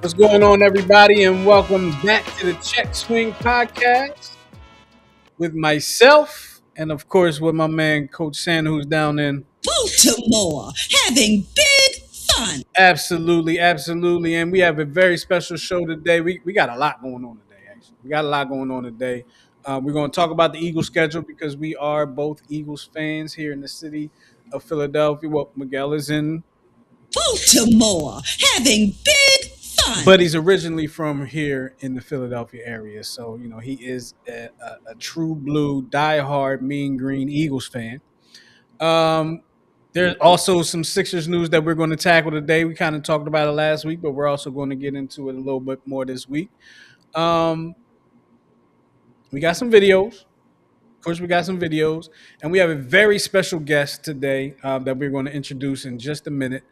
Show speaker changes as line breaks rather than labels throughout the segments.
What's going on, everybody, and welcome back to the Check Swing Podcast with myself and, of course, with my man, Coach Santa, who's down in
Baltimore, having big fun.
absolutely, absolutely. And we have a very special show today. We got a lot going on today, actually. We got a lot going on today. We're going to talk about the Eagles schedule because we are both Eagles fans here in the city of Philadelphia. Well, Miguel is in,
Baltimore, having big fun.
but he's originally from here in the Philadelphia area. So, he is a true blue, diehard, mean green Eagles fan. Um, there's also some Sixers news that we're going to tackle today. We kind of talked about it last week, but we're also going to get into it a little bit more this week. Um, we got some videos. Of course, we got some videos, and we have a very special guest today that we're going to introduce in just a minute.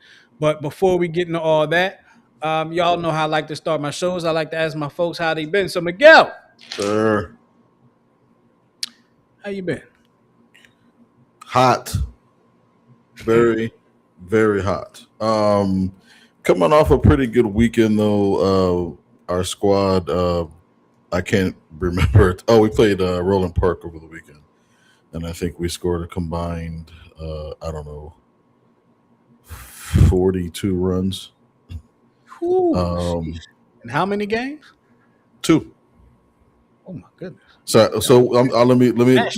But before we get into all that, y'all know how I like to start my shows. I like to ask my folks how they been. So, Miguel,
Sir,
how you been?
hot, very, very hot. Coming off a pretty good weekend though. Our squad, I can't remember. Oh, we played Roland Park over the weekend, and I think we scored a combined, I don't know, 42 runs.
Whew.
Um,
And how many games?
2.
Oh my goodness!
Let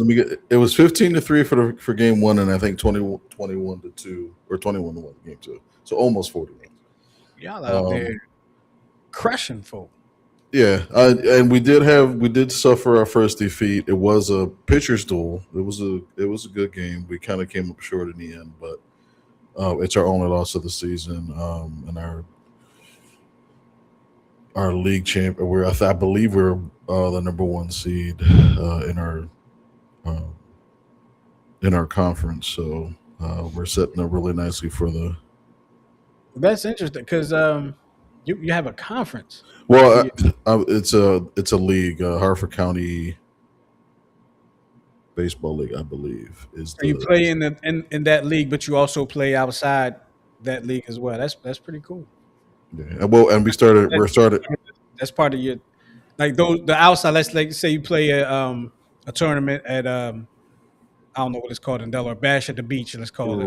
me get. It was 15-3 for game 1, and I think 21-2 or 21-1 game 2. So almost 40 runs.
Y'all out
Um,
there crushing folk.
Yeah, and we did suffer our first defeat. It was a pitcher's duel. It was a good game. We kind of came up short in the end, but it's our only loss of the season. And our league champ. I believe we're the number 1 seed uh, in our conference. So we're setting up really nicely for the.
That's interesting because you have a conference.
Well, it's a league, Hartford County Baseball League, I believe, is
So you
the.
play in that league, but you also play outside that league as well. That's pretty cool.
Yeah. Well, and we're started.
That's part of your like those the outside. Let's like say you play a tournament at I don't know what it's called in Delaware, Bash at the Beach, let's call it.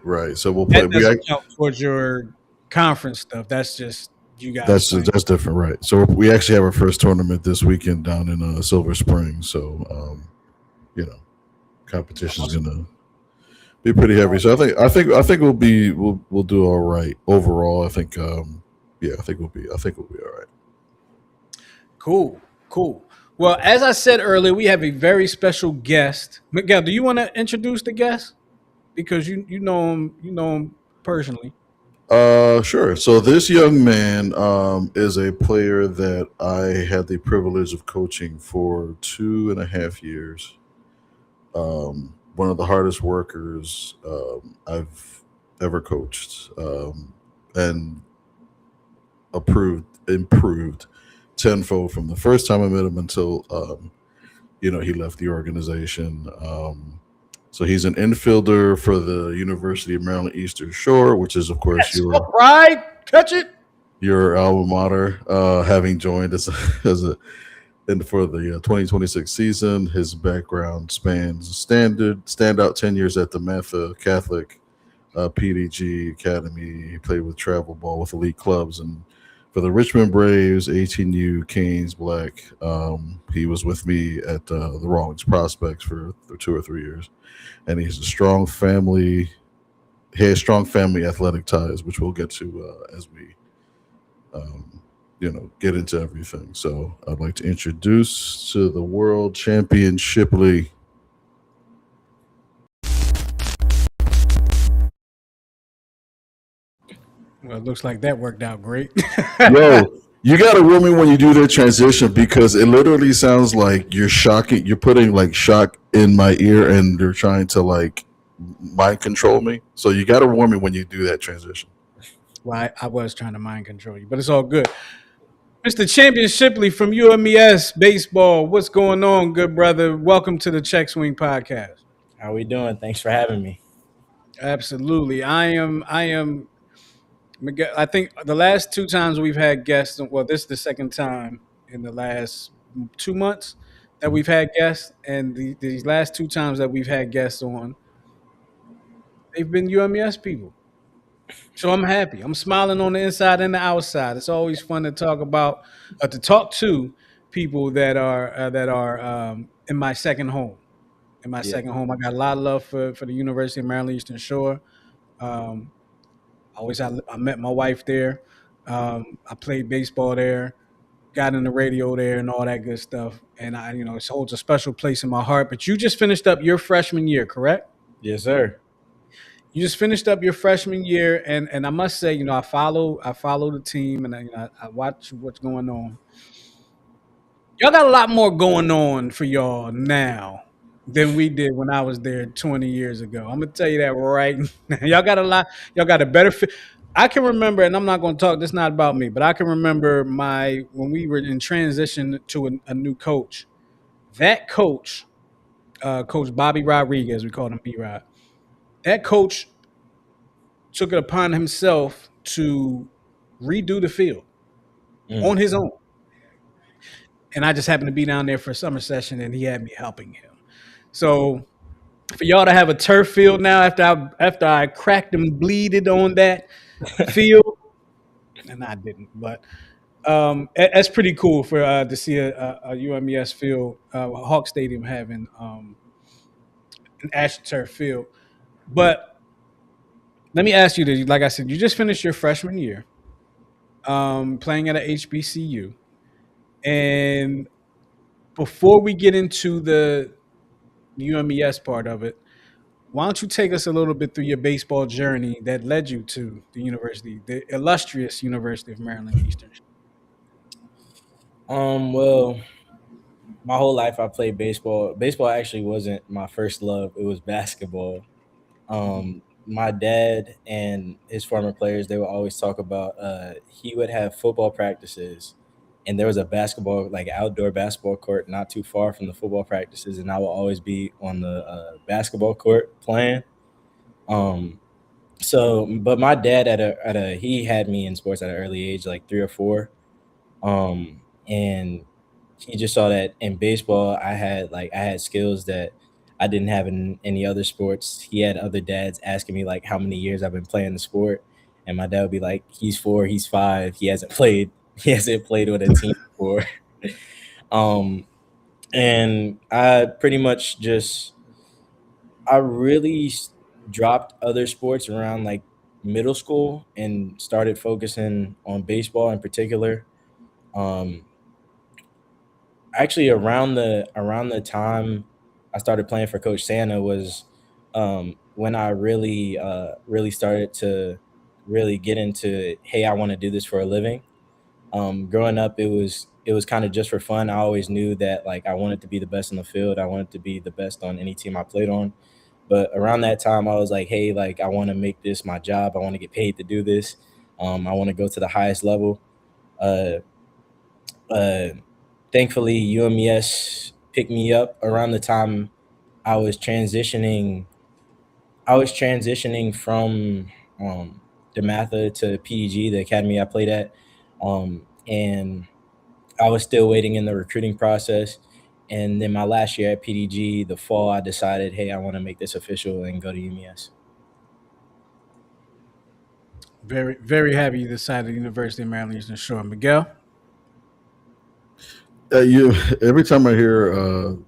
Right. So we'll play.
That doesn't count towards your conference stuff. That's just you guys playing.
That's different, right? So we actually have our first tournament this weekend down in Silver Spring. So competition's gonna be pretty heavy. So I think we'll do all right overall. I think I think we'll be all right.
Cool, cool. Well, as I said earlier, we have a very special guest. Miguel, do you want to introduce the guest? Because you know him personally.
Sure. So this young man is a player that I had the privilege of coaching for 2.5 years. One of the hardest workers I've ever coached, and improved tenfold from the first time I met him until he left the organization. So he's an infielder for the University of Maryland Eastern Shore, which is of course
Yes, all right, catch it.
your alma mater. Having joined as a and for the 2026 season, his background spans standout 10 years at the Matha Catholic PDG Academy. He played with travel ball with elite clubs and for the Richmond Braves, 18U, Canes, Black. He was with me at the Rawlings Prospects for 2 or 3 years, and he's a strong family. He has strong family athletic ties, which we'll get to as we um, get into everything. So I'd like to introduce to the world champion Shipley.
Well, it looks like that worked out great.
Yo, you gotta rule me when you do that transition because it literally sounds like you're shocking. You're putting like shock in my ear, and they're trying to like mind control me. So you gotta warn me when you do that transition.
Well, I was trying to mind control you, but it's all good. Mr. Champion Shipley from UMES Baseball, what's going on, good brother? Welcome to the Check Swing Podcast.
How we doing? Thanks for having me.
Absolutely. I am Miguel, I think the last two times we've had guests, well, this is the second time in the last 2 months that we've had guests, and these last two times that we've had guests on, they've been UMES people. So I'm happy. I'm smiling on the inside and the outside. It's always fun to talk about, to talk to people that are in my second home. In my
Yeah.
second home, I got a lot of love for the University of Maryland Eastern Shore. Um, I met my wife there. I played baseball there, got in the radio there, and all that good stuff. And it holds a special place in my heart. But you just finished up your freshman year, correct?
Yes, sir.
You just finished up your freshman year, and I must say, I follow the team, and I watch what's going on. Y'all got a lot more going on for y'all now than we did when I was there 20 years ago. I'm gonna tell you that right now. Y'all got a lot. Y'all got a better fit. I can remember, and I'm not going to talk. This is not about me, but I can remember when we were in transition to a new coach. That coach, Coach Bobby Rodriguez, we called him B Rod. That coach took it upon himself to redo the field
Mm.
on his own, and I just happened to be down there for a summer session, and he had me helping him. So for y'all to have a turf field now after I cracked and bleeded on that field, and I didn't, but that's pretty cool for to see a UMES field, Hawk Stadium having an AstroTurf field. But let me ask you this: like I said, you just finished your freshman year, playing at a HBCU, and before we get into the UMES part of it, why don't you take us a little bit through your baseball journey that led you to the illustrious University of Maryland Eastern?
Well, my whole life I played baseball. Baseball actually wasn't my first love. It was basketball. My dad and his former players, they would always talk about he would have football practices and there was a basketball, like outdoor basketball court not too far from the football practices, and I will always be on the basketball court playing. Um, but my dad he had me in sports at an early age, like 3 or 4. And he just saw that in baseball I had skills that I didn't have in any other sports. He had other dads asking me like how many years I've been playing the sport, and my dad would be like, "He's 4, he's 5, he hasn't played, he hasn't played with a team before." um, and I pretty much just I really dropped other sports around like middle school and started focusing on baseball in particular. Um, Actually, around the time I started playing for Coach Santa was when I really started to really get into, hey, I want to do this for a living. Growing up, it was kind of just for fun. I always knew that like I wanted to be the best in the field. I wanted to be the best on any team I played on. But around that time, I was like, hey, like I want to make this my job. I want to get paid to do this. I want to go to the highest level. Uh, uh, Thankfully, UMES picked me up around the time I was transitioning. I was transitioning from DeMatha to PEG, the academy I played at, and I was still waiting in the recruiting process. And then my last year at PDG, the fall, I decided, hey, I want to make this official and go to UMES.
Very, very happy you decided University of Maryland Eastern Shore. Miguel?
You every time I hear, um,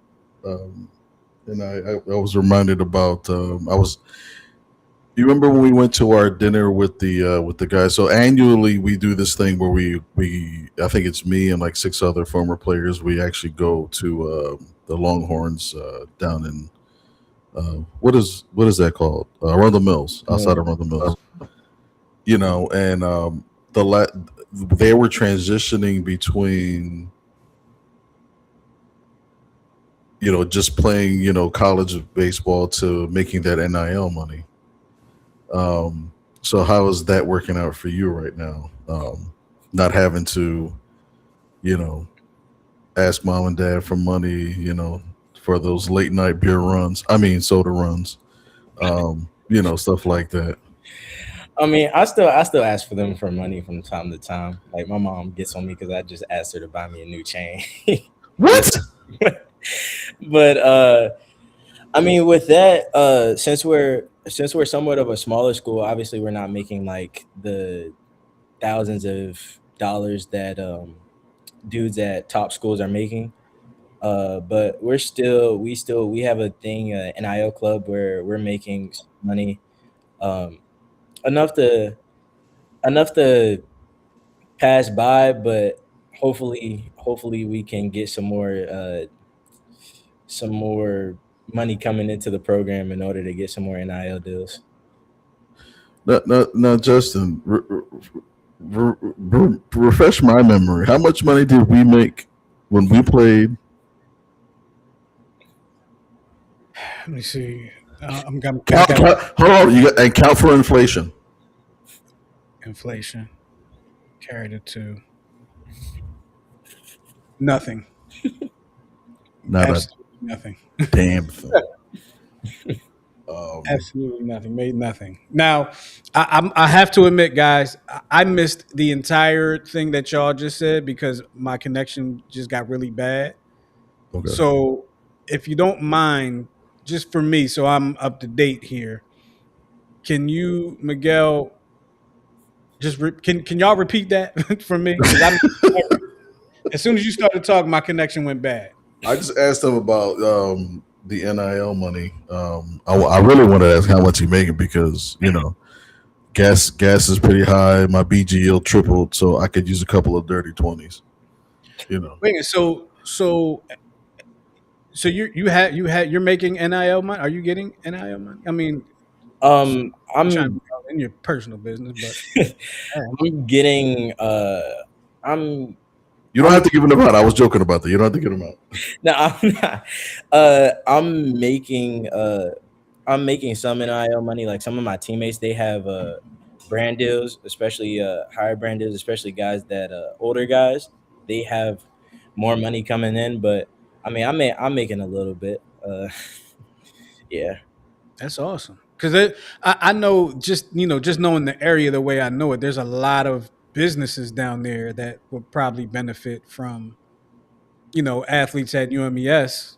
and I was reminded about I was. You remember when we went to our dinner with the guys? So annually we do this thing where we I think it's me and like 6 other former players. We actually go to the Longhorns down in what is that called? Arundel Mills, outside of Arundel Mills. And the la- they were transitioning between just playing college baseball to making that NIL money. So how is that working out for you right now? Not having to you know ask mom and dad for money, for those late night beer runs. I mean soda runs. Stuff like that.
I mean, I still ask for them for money from time to time. Like my mom gets on me because I just asked her to buy me a new chain.
What?
But I mean, with that, since we're somewhat of a smaller school, obviously we're not making like the thousands of dollars that dudes at top schools are making. But we have a thing, NIL club, where we're making some money, um, enough to enough to pass by, but hopefully we can get some more money coming into the program in order to get some more NIL deals.
Now, Justin, refresh my memory. How much money did we make when we played?
Let me see. I
Count,
got
count, hold on, and count for inflation.
inflation carried it to nothing.
Not a
Absolutely nothing.
damn thing. Um,
Absolutely nothing. Made nothing. Now, I have to admit, guys, I missed the entire thing that y'all just said because my connection just got really bad.
okay.
So, if you don't mind, just for me, so I'm up to date here, can you, Miguel, can y'all repeat that for me? Because I'm as soon as you started talking, my connection went bad.
I just asked him about the NIL money. I really wanted to ask how much he making because gas is pretty high. My BGL tripled, so I could use a couple of dirty 20s. You know,
Wait, so you're making NIL money? Are you getting NIL money? I mean, I'm trying to
I'm
be all in your personal business, but
I'm getting I'm
you don't have
I'm
to give him out. I was joking about that. You don't have to give him out.
no, I'm not. I'm making some NIL money. Like some of my teammates, they have brand deals, especially higher brand deals, especially guys that older guys. They have more money coming in, but I mean, I'm making a little bit. Yeah,
that's awesome. Because I know just knowing the area the way I know it, there's a lot of businesses down there that would probably benefit from athletes at UMES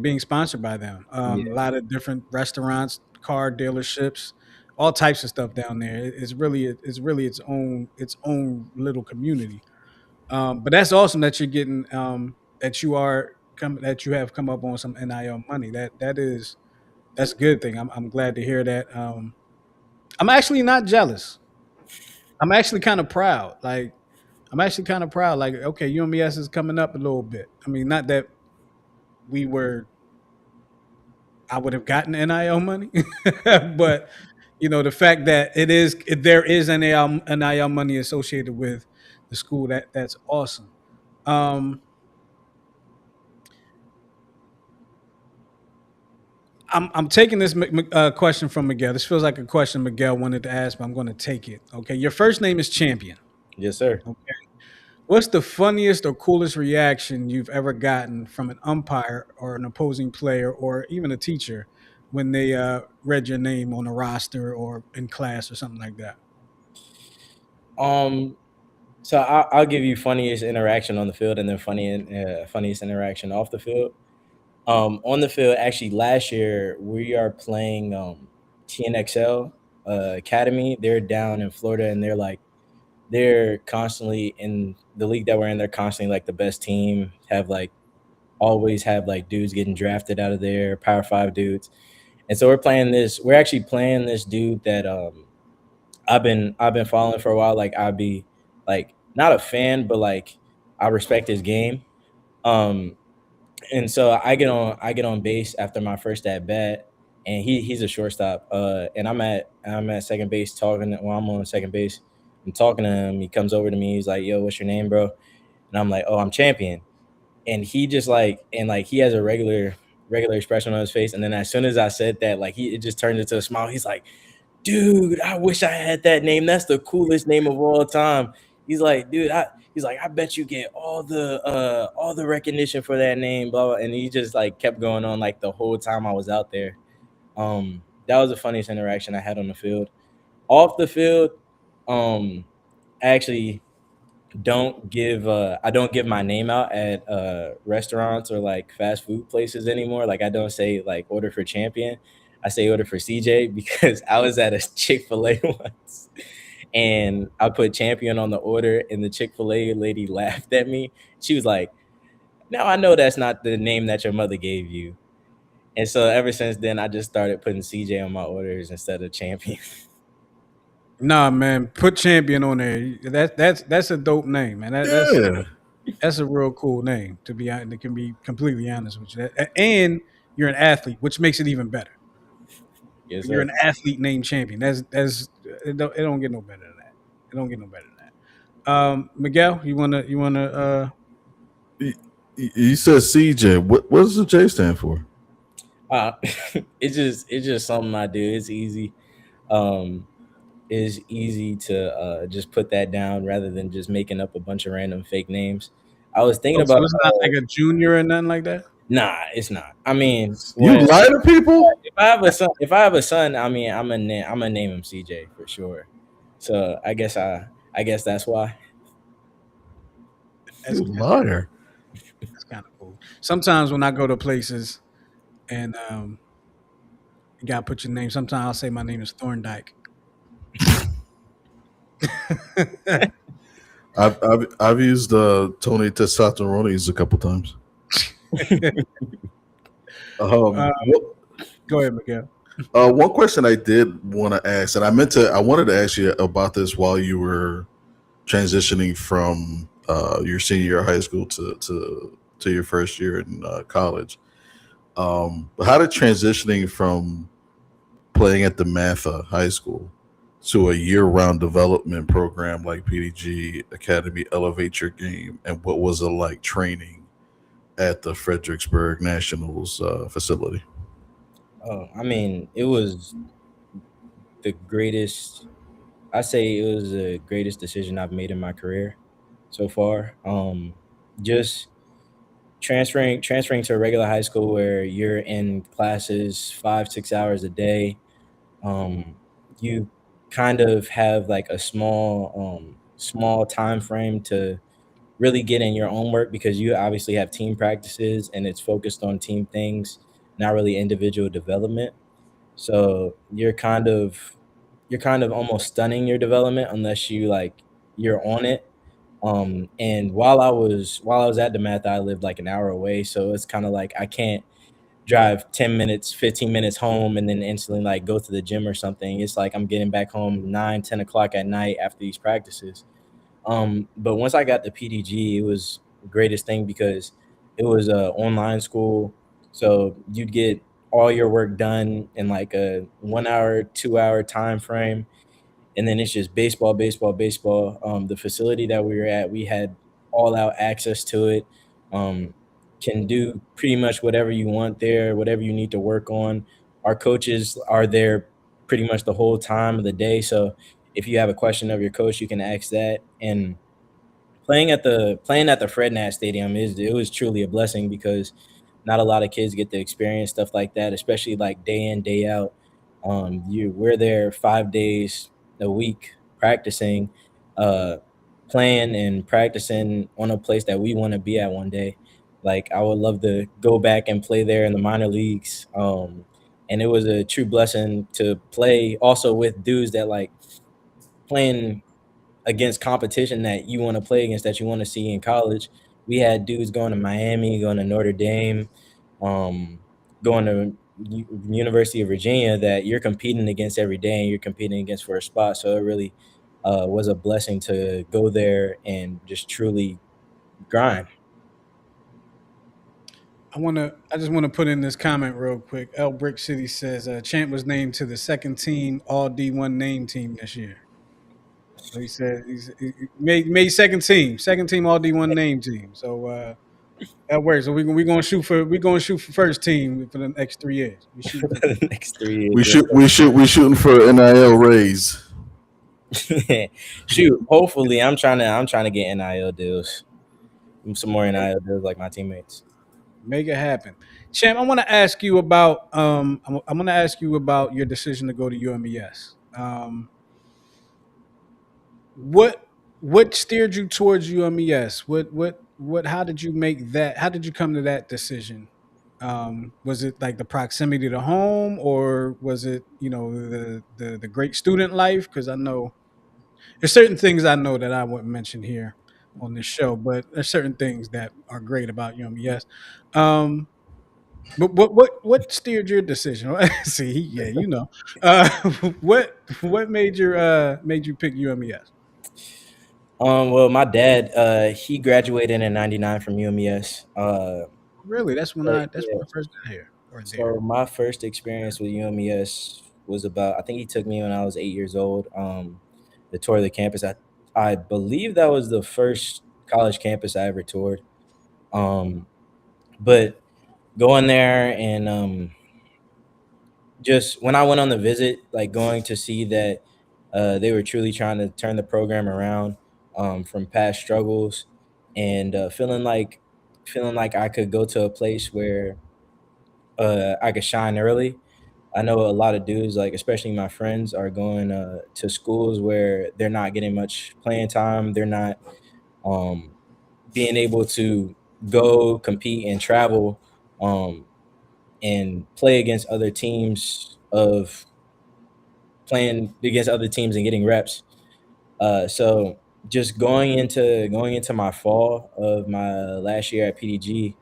being sponsored by them. A
yeah,
lot of different restaurants, car dealerships, all types of stuff down there. It's really its own little community. But that's awesome that you're getting that you have come up on some NIL money. That's a good thing. I'm glad to hear that. I'm actually not jealous. I'm actually kind of proud. Like I'm actually kind of proud. Like okay, UMES is coming up a little bit. I mean, not that we were I would have gotten NIL money, but the fact that there is NIL money associated with the school that's awesome. Um, I'm taking this question from Miguel. This feels like a question Miguel wanted to ask, but I'm going to take it. Okay, your first name is Champion.
yes, sir.
Okay, what's the funniest or coolest reaction you've ever gotten from an umpire or an opposing player or even a teacher when they read your name on a roster or in class or something like that?
Um, so I'll give you funniest interaction on the field, and then funniest interaction off the field. On the field, actually, last year we are playing TNXL Academy. They're down in Florida, and they're constantly in the league that we're in. They're constantly like the best team. Have like always have like dudes getting drafted out of there, Power Five dudes. And so we're playing this. We're actually playing this dude that I've been following for a while. Like I'd be like not a fan, but like I respect his game. Um, and so I get on base after my first at bat, and he's a shortstop. And I'm at second base talking. While I'm on second base, I'm talking to him. He comes over to me. He's like, "Yo, what's your name, bro?" And I'm like, "Oh, I'm Champion." And he just like he has a regular expression on his face. And then as soon as I said that, like it just turned into a smile. He's like, "Dude, I wish I had that name. That's the coolest name of all time." He's like, "Dude, I bet you get all the recognition for that name, blah, blah." And he just like kept going on like the whole time I was out there. that was the funniest interaction I had on the field. Off the field, um, actually I don't give my name out at restaurants or like fast food places anymore. Like I don't say like order for champion. I say order for CJ because I was at a Chick-fil-A once and I put champion on the order and the Chick-fil-A lady laughed at me. She was like, "Now I know that's not the name that your mother gave you." And so ever since then I just started putting CJ on my orders instead of champion.
Nah, man, put champion on there. That's a dope name, man.
Yeah.
That's a real cool name. To be honest, can be completely honest with you. And you're an athlete, which makes it even better.
Yes,
When you're
sir.
an athlete named champion, that's it don't get no better than that. It don't get no better than that. Miguel,
You, you said CJ. What does the J stand for?
Uh, it's just something I do. Um it's easy to just put that down rather than just making up a bunch of random fake names. I was thinking
oh, so
about
it's not like a junior or nothing like that.
nah, it's not. I mean,
You
when
lie to people?
if I have a son, I mean, I'm gonna name him CJ for sure. So I guess that's why.
That's
You liar.
that's kind of cool. Sometimes when I go to places and you gotta put your name. Sometimes I'll say my name is Thorndike.
I've used Tony Testosterones a couple times.
uh,
What,
go ahead, Miguel.
one question I did want to ask, and I wanted to ask you about this while you were transitioning from your senior year of high school to your first year in college. How did transitioning from playing at the Matha High School to a year-round development program like PDG Academy elevate your game, and what was it like training at the Fredericksburg Nationals facility?
Oh, I mean, it was the greatest. I say it was the greatest decision I've made in my career so far. Just transferring to a regular high school where you're in classes 5 6 hours a day. You kind of have like a small time frame to really get in your own work because you obviously have team practices and it's focused on team things, not really individual development. So you're kind of almost stunning your development unless you're on it. And while I was at the math, I lived like an hour away, so it's kind of like I can't drive 10 minutes 15 minutes home and then instantly like go to the gym or something. It's like I'm getting back home 9 10 o'clock at night after these practices. But once I got the PDG, it was the greatest thing because it was a online school, so you'd get all your work done in like a 1 hour 2 hour time frame, and then it's just baseball, baseball, baseball. The facility that we were at, we had all out access to it. Um, can do pretty much whatever you want there, whatever you need to work on. Our coaches are there pretty much the whole time of the day. So if you have a question of your coach, you can ask that. And playing at the Fred Nat Stadium is it was truly a blessing because not a lot of kids get to experience stuff like that, especially like day in day out. You We're there 5 days a week practicing, uh, playing and practicing on a place that we want to be at one day. Like I would love to go back and play there in the minor leagues. And it was a true blessing to play also with dudes that like playing against competition that you want to play against that you want to see in college. We had dudes going to Miami, going to Notre Dame, um, going to University of Virginia that you're competing against every day and you're competing against for a spot. So it really was a blessing to go there and just truly grind.
I just want to put in this comment real quick. El Brick City says Champ was named to the second team All D1 name team this year. So he said he made second team All D1 name team. So that works. So we gonna shoot for first team for the next 3 years. We
For
shooting for that.
the next 3 years.
We shooting for NIL raise.
Shoot, hopefully I'm trying to get NIL deals. Some more NIL deals like my teammates.
Make it happen. Champ, I want to ask you about I'm going to ask you about your decision to go to UMES. What what steered you towards UMES? What how did you make that how did you come to that decision? Was it like the proximity to home, or was it, the great student life? Because I know there's certain things I know that I wouldn't mention here on this show, but there's certain things that are great about UMES. Um, but what steered your decision? See, yeah, Uh, what made you pick UMES?
Well, my dad, he graduated in '99 from UMES.
Really, that's when
Yeah,
I first got here or there.
so my first experience with UMES was about, I think he took me when I was 8 years old. The tour of the campus. I believe that was the first college campus I ever toured. Um, but going there and just when I went on the visit, like going to see that they were truly trying to turn the program around from past struggles, and feeling like I could go to a place where I could shine early. I know a lot of dudes, like especially my friends, are going to schools where they're not getting much playing time. They're not um, being able to go compete and travel um, and play against other teams of playing against other teams and getting reps. So just going into my fall of my last year at PDG,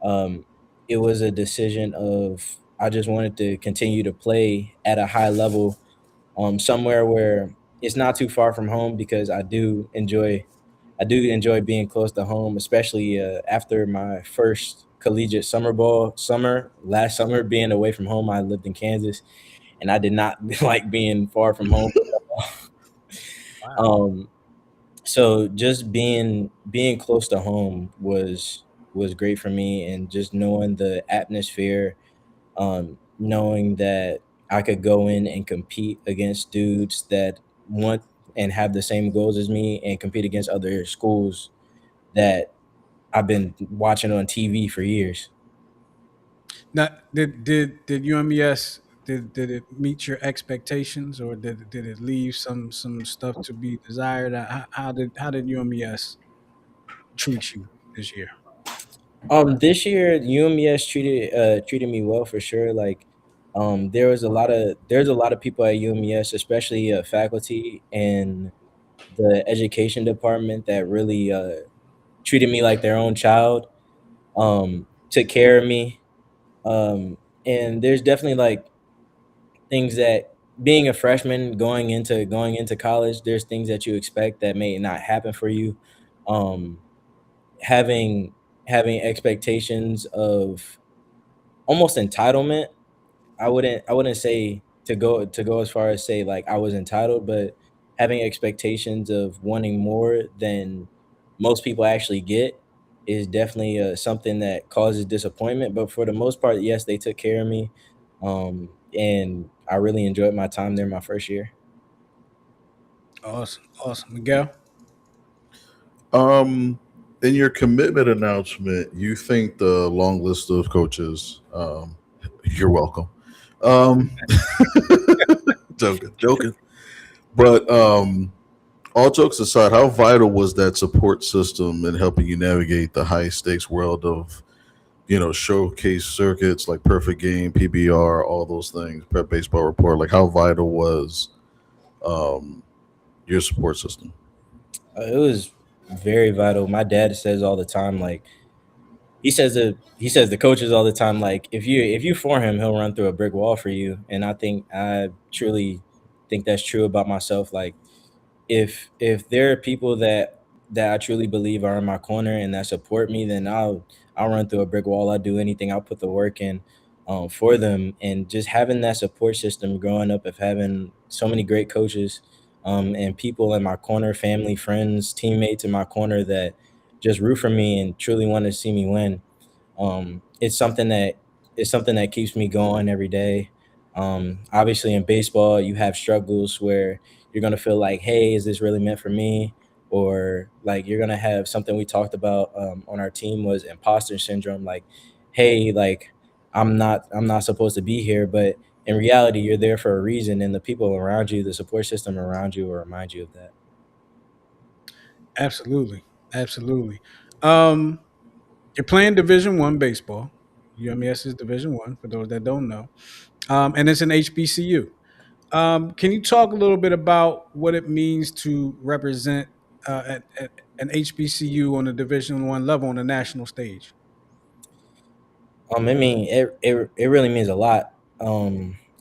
um, it was a decision of I just wanted to continue to play at a high level, somewhere where it's not too far from home because I do enjoy being close to home, especially after my first collegiate summer last summer being away from home. I lived in Kansas, and I did not like being far from home.
Wow.
Um, so just being close to home was great for me, and just knowing the atmosphere, knowing that I could go in and compete against dudes that want and have the same goals as me, and compete against other schools that I've been watching on TV for years.
Now, did UMES did it meet your expectations, or did it leave some stuff to be desired? How did UMES treat you this year?
This year UMES treated me well for sure. Like, there's a lot of people at UMES, especially faculty and the education department, that really treated me like their own child. Took care of me. And there's definitely like things that, being a freshman going into college, there's things that you expect that may not happen for you. Um, having having expectations of almost entitlement. I wouldn't say to go as far as say like I was entitled, but having expectations of wanting more than most people actually get is definitely something that causes disappointment. But for the most part, yes, they took care of me, and I really enjoyed my time there my first year.
Awesome, awesome, Miguel.
Um, in your commitment announcement, you think the long list of coaches. You're welcome. Um, joking. But all jokes aside, how vital was that support system in helping you navigate the high stakes world of showcase circuits like Perfect Game, PBR, all those things, Prep Baseball Report? Like, how vital was um, your support system?
It was very vital. My dad says all the time, like he says the coaches all the time, like if you for him, he'll run through a brick wall for you. And I truly think that's true about myself. Like, if there are people that I truly believe are in my corner and that support me, then I'll run through a brick wall. I'll do anything. I'll put the work in for them. And just having that support system growing up, of having so many great coaches and people in my corner, family, friends, teammates in my corner that just root for me and truly want to see me win. It's something that keeps me going every day. Obviously, in baseball, you have struggles where you're gonna feel like, hey, is this really meant for me? or like you're gonna have something we talked about on our team was imposter syndrome. Like, hey, like I'm not supposed to be here, but in reality, you're there for a reason, and the people around you, the support system around you, will remind you of that.
Absolutely, absolutely. Um, you're playing Division One baseball. UMES is Division One for those that don't know, and it's an HBCU. Can you talk a little bit about what it means to represent at an HBCU on a Division One level on the national stage?
I mean, it really means a lot.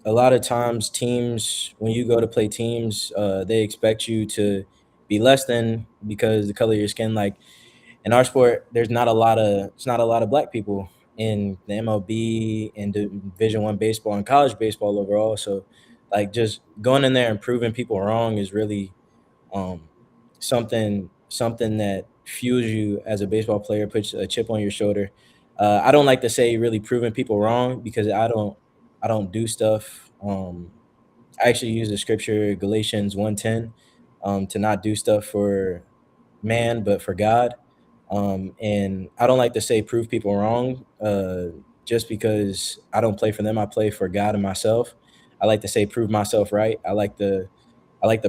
A lot of times, teams when you go to play teams, they expect you to be less than because the color of your skin. Like in our sport, it's not a lot of black people in the MLB and Division One baseball and college baseball overall. So, like just going in there and proving people wrong is really um, something that fuels you as a baseball player, puts a chip on your shoulder. I don't like to say really proving people wrong because I don't do stuff. I actually use the scripture Galatians 1:10 to not do stuff for man but for God. And I don't like to say prove people wrong just because I don't play for them. I play for God and myself. I like to say prove myself right. I like to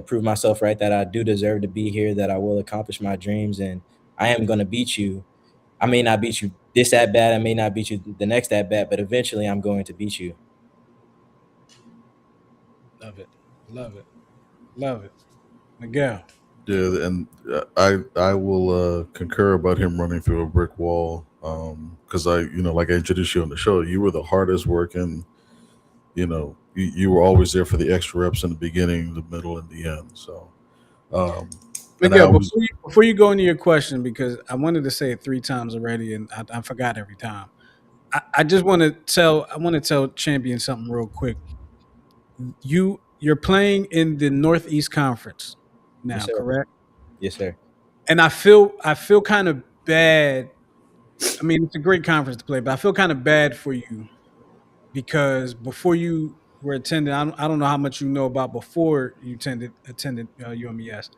prove myself right that I do deserve to be here, that I will accomplish my dreams, and I am going to beat you. I may not beat you this at bat, I may not beat you the next at bat, but eventually I'm going to beat you.
Love it, love it, love it, Miguel.
Yeah, and I will concur about him running through a brick wall. Because like I introduced you on the show, you were the hardest working. You were always there for the extra reps in the beginning, the middle, and the end. So, um, and I
Miguel,
was
before you go into your question, because I wanted to say it three times already, and I forgot every time. I just want to tell Champion something real quick. You're playing in the Northeast Conference
Yes,
now,
sir.
correct?
Yes, sir.
And I feel kind of bad. I mean, it's a great conference to play, but I feel kind of bad for you because before you were attending, I don't know how much you know about before you attended UMES.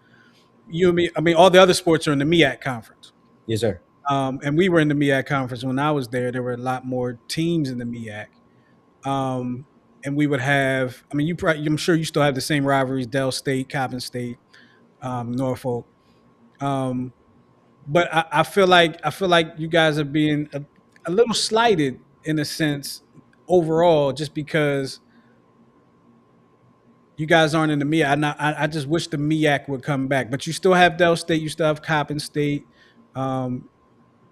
UME, I mean, all the other sports are in the MEAC conference.
Yes, sir.
And we were in the MEAC conference when I was there. There were a lot more teams in the MEAC. And we would have, I mean, I'm sure you still have the same rivalries: Dell State, Coppin State, Norfolk. Um, but I feel like you guys are being a little slighted in a sense overall, just because you guys aren't in the MEAC. I just wish the MEAC would come back. But you still have Dell State, you still have Coppin State. Um,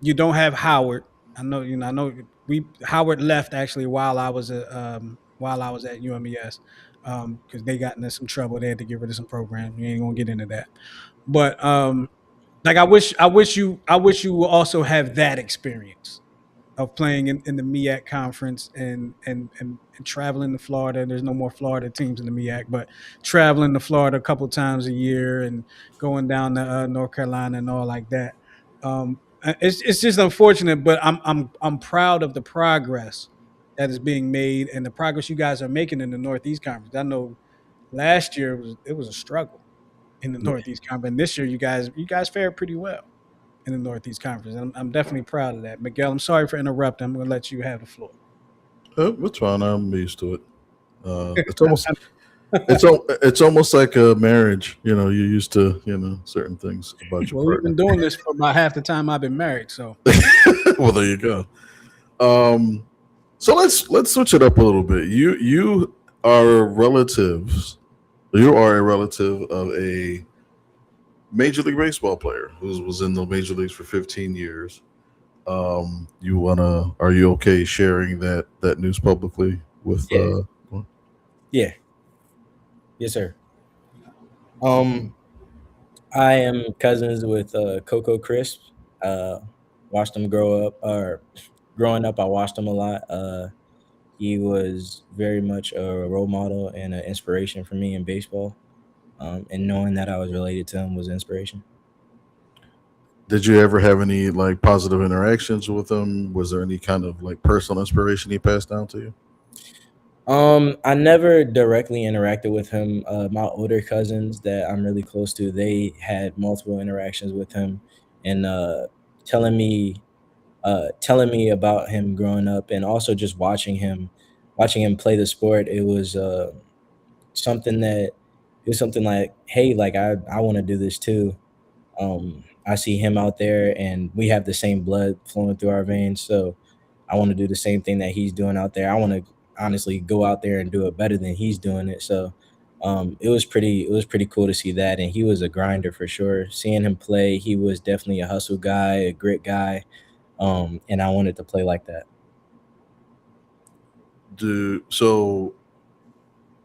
you don't have Howard. I know we Howard left actually while I was at UMES because they got into some trouble. They had to get rid of some programs. We ain't gonna get into that. But like I wish you will also have that experience of playing in the MEAC conference and traveling to Florida. There's no more Florida teams in the MEAC, but traveling to Florida a couple times a year and going down to North Carolina and all like that. It's just unfortunate, but I'm proud of the progress that is being made and the progress you guys are making in the Northeast Conference. I know last year it was a struggle in the
Yeah.
Northeast Conference. And this year you guys fared pretty well in the Northeast Conference. I'm definitely proud of that. Miguel, I'm sorry for interrupting. I'm going to let you have the floor.
it's fine. I'm used to it. It's almost like a marriage. You're used to certain things about your
Well, we've
partner.
been doing this for about half the time I've been married, so
Well, there you go. Um, so let's switch it up a little bit. You are relatives. You are a relative of a Major League Baseball player who was in the major leagues for 15 years. Are you okay sharing that news publicly with?
Yeah. Yeah. Yes, sir. Um, I am cousins with Coco Crisp. Uh, watched him grow up, or growing up, I watched him a lot. He was very much a role model and an inspiration for me in baseball. And knowing that I was related to him was inspiration.
Did you ever have any like positive interactions with him? Was there any kind of like personal inspiration he passed down to you?
I never directly interacted with him. My older cousins that I'm really close to, they had multiple interactions with him, and telling me, telling me about him growing up, and also just watching him play the sport. It was something that it was something like, hey, like I want to do this too. I see him out there, and we have the same blood flowing through our veins. So I want to do the same thing that he's doing out there. I want to honestly go out there and do it better than he's doing it. So it was pretty cool to see that. And he was a grinder for sure. Seeing him play, he was definitely a hustle guy, a grit guy. And I wanted to play like that.
So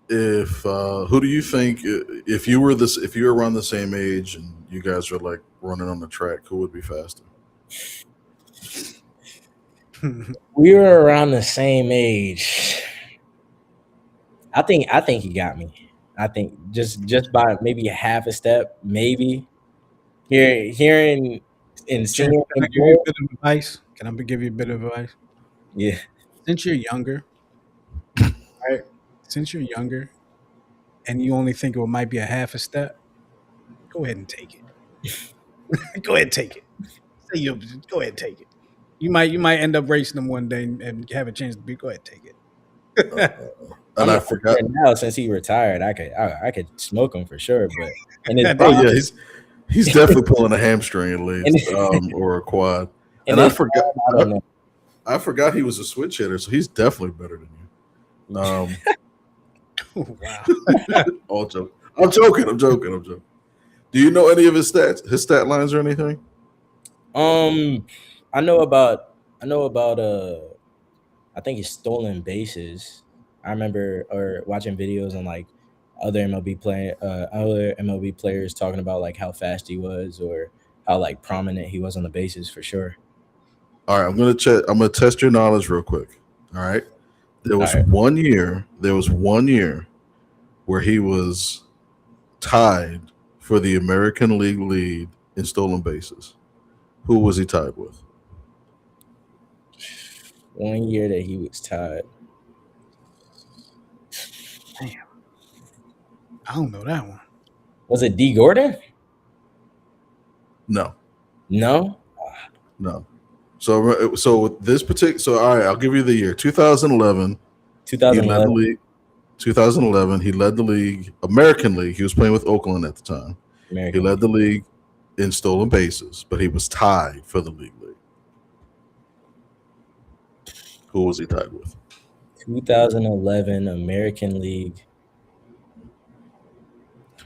if who do you think if you were around the same age and you guys are like running on the track, who would be faster?
We were around the same age. I think he got me. I think just by maybe a half a step, maybe hearing and
Can
seeing
I
him
give you
play.
a bit of advice? Can I give you a bit of advice?
Yeah.
Since you're younger, right? Since you're younger, and you only think it might be a half a step, go ahead and take it. Go ahead and take it. Say you go ahead and take it. You might end up racing them one day and have a chance to be. Go ahead and take
Uh,
it.
and
I'm
I
not
forgot.
sure now since he retired. I could smoke him for sure, but in his
Oh
prime,
yeah, he's definitely pulling a hamstring at
in,
least, or a quad.
in
And I
his
forgot.
prime, I don't know.
I forgot he was a switch hitter, so he's definitely better than you.
Wow.
All joke. I'm joking. I'm joking. I'm joking. Do you know any of his stats, his stat lines, or anything?
Um, I know about I think it's stolen bases. I remember or watching videos on like other MLB players talking about like how fast he was or how like prominent he was on the bases for sure.
All right, I'm gonna check. I'm gonna test your knowledge real quick. All right. There
All
was
right.
one year. There was one year where he was tied for the American League lead in stolen bases. Who was he tied with?
1 year that he was tied.
Damn. I don't know that one.
Was it D Gordon?
No,
No.
no. So with this particular, so all right, I'll give you the year 2011. He led the
2011
league. 2011, he led the league, American League. He was playing with Oakland at the time. He
American
led
League.
the league in stolen bases, but he was tied for the league lead. Who was he tied with?
2011 American League.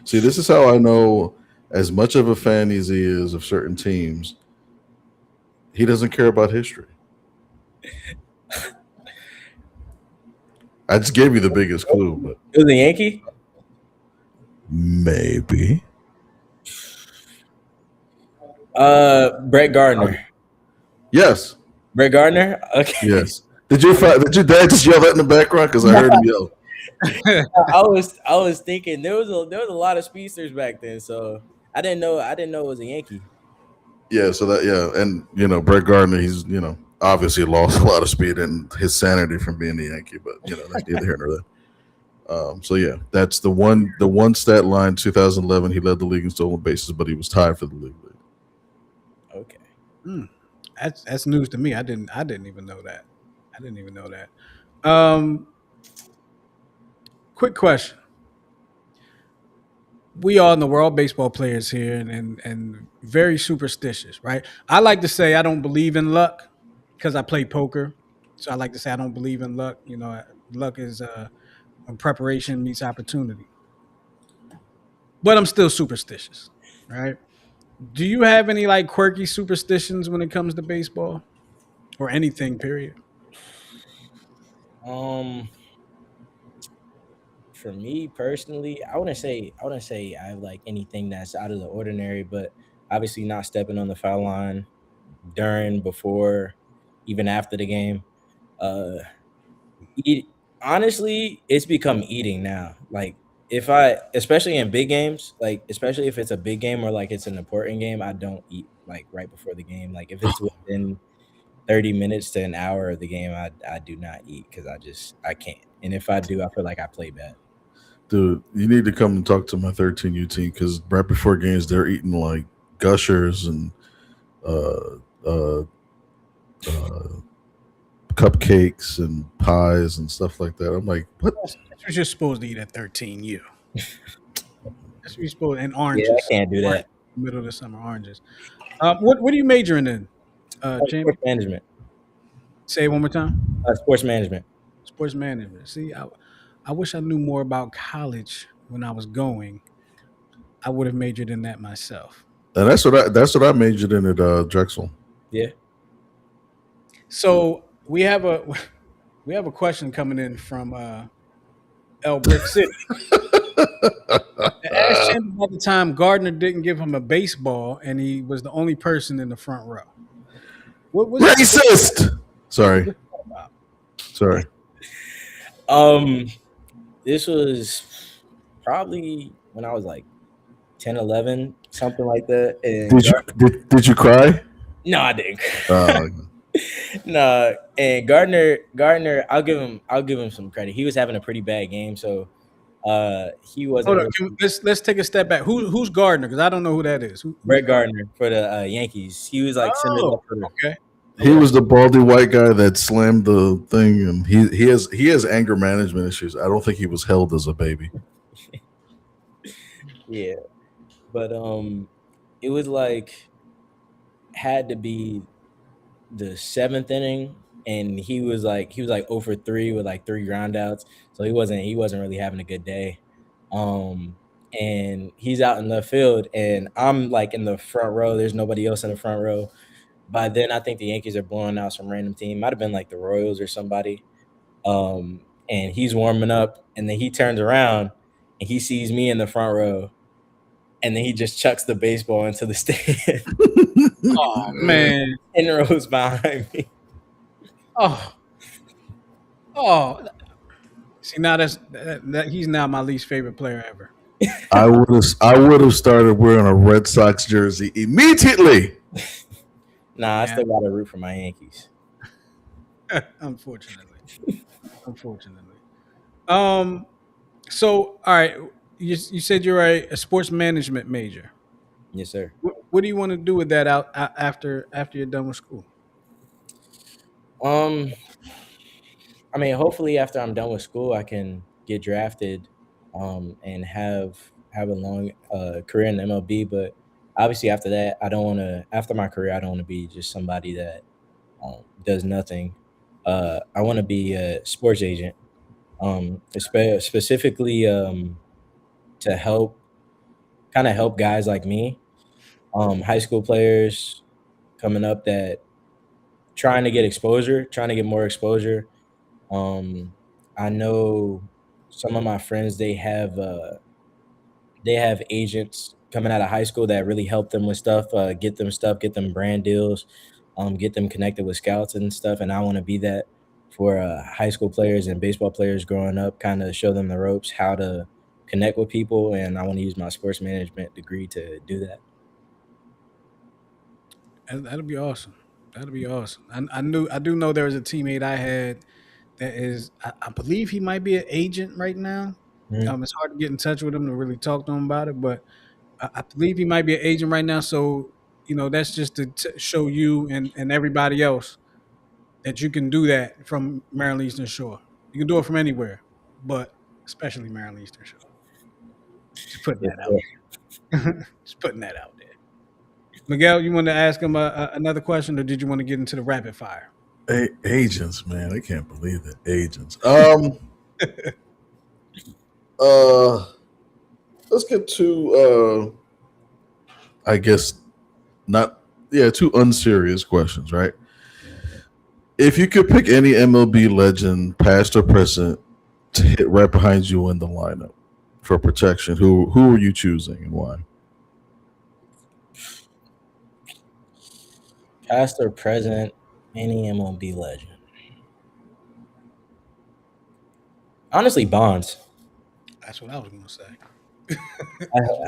See, this is how I know, as much of a fan as he is of certain teams, he doesn't care about history. I just gave you the biggest clue, but
It was a Yankee.
maybe.
Brett Gardner.
Yes,
Brett Gardner. Okay.
yes. Did your dad just yell that in the background? Because I heard him yell.
I was thinking there was a lot of speedsters back then, so I didn't know it was a Yankee.
Yeah, so that and Brett Gardner, he's obviously lost a lot of speed and his sanity from being a Yankee, but that's neither here nor there. So yeah, that's the one stat line. 2011, he led the league in stolen bases, but he was tied for the league lead.
Okay.
Hmm. That's news to me. I didn't even know that. I didn't even know that. Quick question. We all know we're all baseball players here and very superstitious, right? I like to say I don't believe in luck because I play poker. So I like to say I don't believe in luck. Luck is when preparation meets opportunity. But I'm still superstitious, right? Do you have any like quirky superstitions when it comes to baseball or anything? Period.
Um, for me personally, I wouldn't say I have like anything that's out of the ordinary, but obviously not stepping on the foul line during, before, even after the game. Uh, eat honestly, it's become eating now. Like if I, especially in big games, like especially if it's a big game or like it's an important game, I don't eat like right before the game. Like if it's within 30 minutes to an hour of the game, I do not eat because I can't. And if I do, I feel like I play bad.
Dude, you need to come and talk to my 13U team because right before games they're eating like gushers and uh, uh, uh, cupcakes and pies and stuff like that. I'm like, what?
That's what you're supposed to eat at 13U. That's what you're supposed and
Yeah, I
oranges.
can't do that.
Middle of the summer oranges. What are you majoring in, champion?
Sports management.
Say it one more time.
Sports management.
Sports management. See, I wish I knew more about college when I was going. I would have majored in that myself.
And that's what I majored in at Drexel.
Yeah.
So we have a question coming in from El Brick City. I asked him about the time Gardner didn't give him a baseball, and he was the only person in the front row. What was
Racist. Sorry,
that about?
sorry.
This was probably when I was like 10, 11, something like that. And
Did you cry?
no, I didn't.
Uh,
No, and Gardner, I'll give him some credit. He was having a pretty bad game, so he wasn't
Hold on, let's take a step back. Who's Gardner? Because I don't know who that is.
Brett Gardner for the Yankees. He was like sending
Oh,
up for the
okay.
he was the baldy white guy that slammed the thing, and he has anger management issues. I don't think he was held as a baby.
yeah, but it was like had to be the seventh inning, and he was like 0 for 3 with like 3 groundouts, so he wasn't really having a good day. And he's out in left field, and I'm like in the front row. There's nobody else in the front row. By then, I think the Yankees are blowing out some random team. Might have been like the Royals or somebody. And he's warming up, and then he turns around and he sees me in the front row, and then he just chucks the baseball into the stand.
Oh man.
10 rows behind me.
Oh. Oh. See, now that he's now my least favorite player ever.
I would have started wearing a Red Sox jersey immediately.
Nah, I
Yeah.
still got to root for my Yankees.
Unfortunately. So all right, you said you're a sports management major.
Yes, sir.
What do you want to do with that after you're done with school?
Um, I mean, hopefully after I'm done with school, I can get drafted, and have a long career in the MLB. But obviously after that, I don't want to. After my career, I don't want to be just somebody that does nothing. I want to be a sports agent, specifically to help guys like me, high school players coming up that trying to get exposure, trying to get more exposure. Um, I know some of my friends they have agents coming out of high school that really help them with stuff, get them brand deals, get them connected with scouts and stuff. And I want to be that for high school players and baseball players growing up, kind of show them the ropes, how to connect with people. And I want to use my sports management degree to do that.
That'll be awesome. That'll be awesome. I do know there was a teammate I had that is I believe he might be an agent right now.
Mhm.
It's hard to get in touch with him to really talk to him about it, but I believe he might be an agent right now. So that's just to show you and everybody else that you can do that from Maryland Eastern Shore. You can do it from anywhere, but especially Maryland Eastern Shore. Just putting
Yes,
that out
sir.
there. Just putting that out there. Miguel, you want to ask him another question, or did you want to get into the rapid fire?
Agents, man, I can't believe it. Agents. Uh, let's get to I guess not. Yeah, two unserious questions, right? If you could pick any MLB legend, past or present, to hit right behind you in the lineup for protection, who are you choosing and why?
Past or present, any MLB legend. Honestly, Bonds.
That's what I was going to say.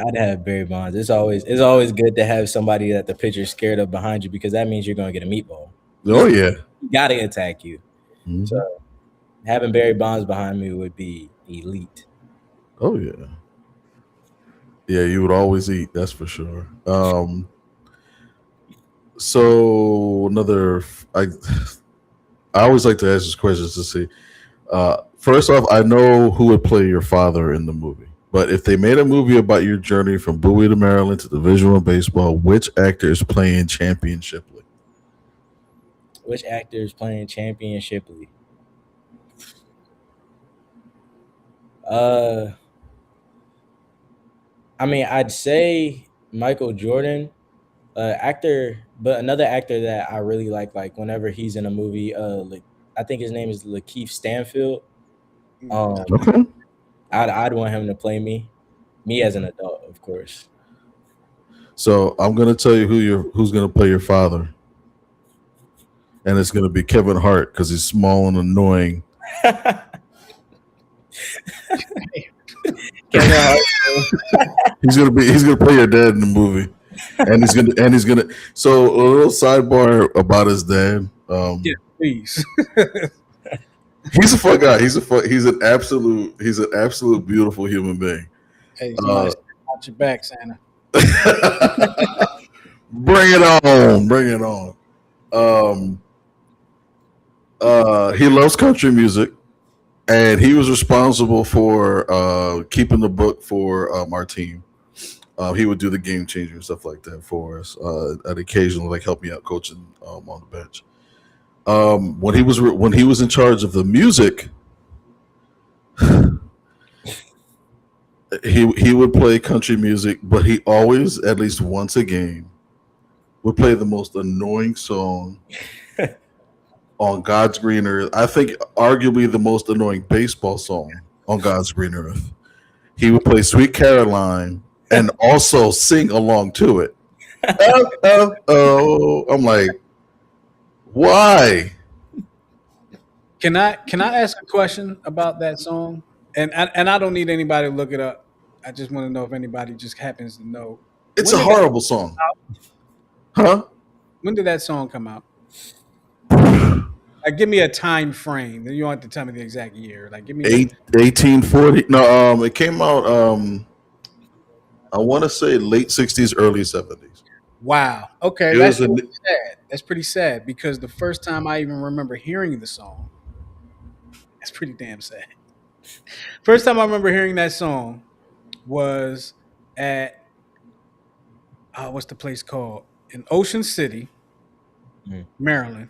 I'd have Barry Bonds. It's always good to have somebody that the pitcher's scared of behind you because that means you're going to get a meatball.
Oh yeah.
He gotta attack you. So
Mhm.
having Barry Bonds behind me would be elite.
Oh yeah. Yeah, you would always eat. That's for sure. So another, I always like to ask this question to see. First off, I know who would play your father in the movie, but if they made a movie about your journey from Bowie to Maryland to Division One baseball, which actor is playing Champion Shipley?
Which actor is playing Champion Shipley? Uh, I mean, I'd say Michael Jordan, actor, but another actor that I really like whenever he's in a movie, like I think his name is Lakeith Stanfield.
No.
Um,
Okay.
I'd want him to play me as an adult, of course.
So I'm gonna tell you who's gonna play your father, and it's gonna be Kevin Hart because he's small and annoying.
Kevin Hart.
He's gonna play your dad in the movie, and he's gonna. So a little sidebar about his dad.
Yeah, please.
He's a fun guy. He's an absolute beautiful human being.
Hey, somebody
Uh,
step out your back, Santa.
bring it on, bring it on. Um, he loves country music, and he was responsible for keeping the book for our team. He would do the game changer and stuff like that for us. And occasionally, like help me out coaching on the bench. When he was in charge of the music, he would play country music, but he always, at least once a game, would play the most annoying song on God's green earth. I think arguably the most annoying baseball song on God's green earth. He would play Sweet Caroline and also sing along to it. Oh, oh, oh. I'm like, why?
Can I ask a question about that song? And I don't need anybody to look it up. I just want to know if anybody just happens to know.
It's
When
a
did that
horrible song. Huh?
when did that song come out? Like, give me a time frame. You don't have to tell me the exact year. Like, give me a
1840. No, it came out I want to say late 60s, early 70s.
wow. Okay,
It
that's
was a
pretty sad. That's pretty sad because the first time I even remember hearing the song, that's pretty damn sad. First time I remember hearing that song was at what's the place called in Ocean City,
Mm.
Maryland.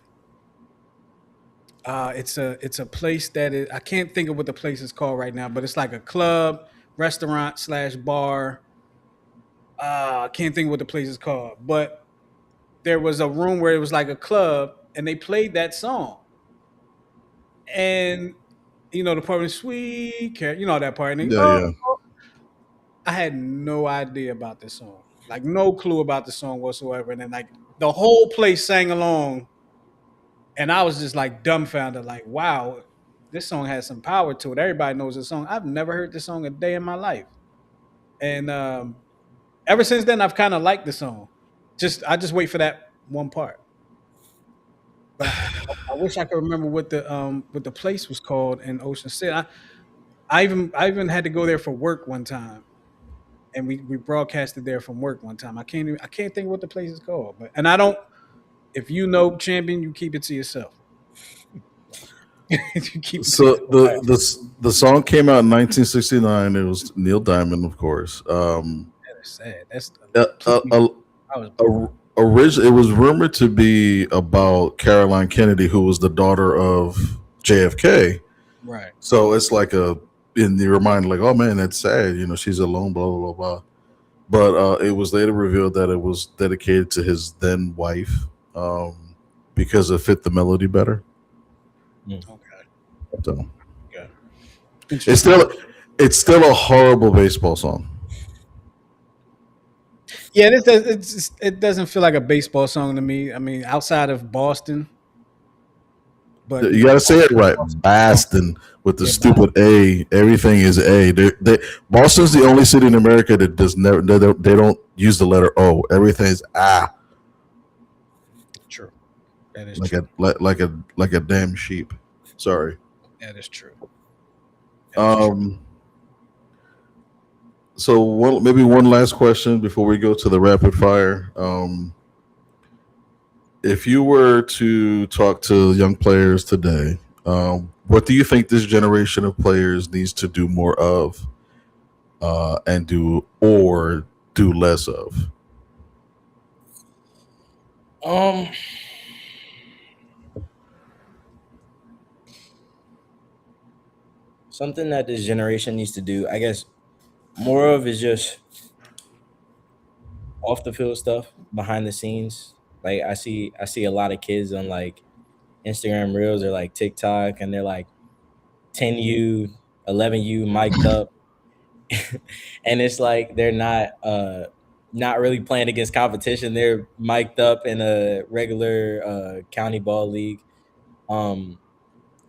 It's a place that is, I can't think of what the place is called right now, but it's like a club, restaurant slash bar. I can't think of what the place is called, but there was a room where it was like a club, and they played that song, and the part of sweet, that part, and
Yeah, yeah.
I had no idea about this song, like no clue about the song whatsoever, and then like the whole place sang along, and I was just like dumbfounded, like, wow, this song has some power to it. Everybody knows this song. I've never heard this song a day in my life, and ever since then, I've kind of liked the song. I just wait for that one part, but I wish I could remember what the place was called in Ocean City. I even had to go there for work one time, and we broadcasted there from work one time. I can't think what the place is called, but and I don't. If you know Champion, you keep it to yourself. You keep it to
So
yourself.
the song came out in 1969. It was Neil Diamond, of course.
That's sad. That's
Uh, uh,
completely.
uh,
I was born.
it was rumored to be about Caroline Kennedy, who was the daughter of JFK.
Right.
So it's like in your mind, like, oh man, that's sad. She's alone, blah blah blah blah. But it was later revealed that it was dedicated to his then wife, because it fit the melody better.
Mm.
Okay.
So
Okay.
it's
Interesting.
still it's still a horrible baseball song.
Yeah, it doesn't feel like a baseball song to me. I mean, outside of Boston, but
You gotta say it right,
Boston song.
Boston with the
Yeah,
stupid A. Everything is A. Boston's the only city in America that does never. They don't use the letter O. Everything's ah.
true. That is
like
true.
like a damn sheep. Sorry.
That is true. That is true.
Um. So maybe one last question before we go to the rapid fire. If you were to talk to young players today, what do you think this generation of players needs to do more of, and do less of?
Um, Something that this generation needs to do, I guess, more of is just off the field stuff, behind the scenes. Like I see a lot of kids on like Instagram Reels or like TikTok, and they're like 10U, 11U mic'd up, and it's like they're not really playing against competition. They're mic'd up in a regular county ball league. Um,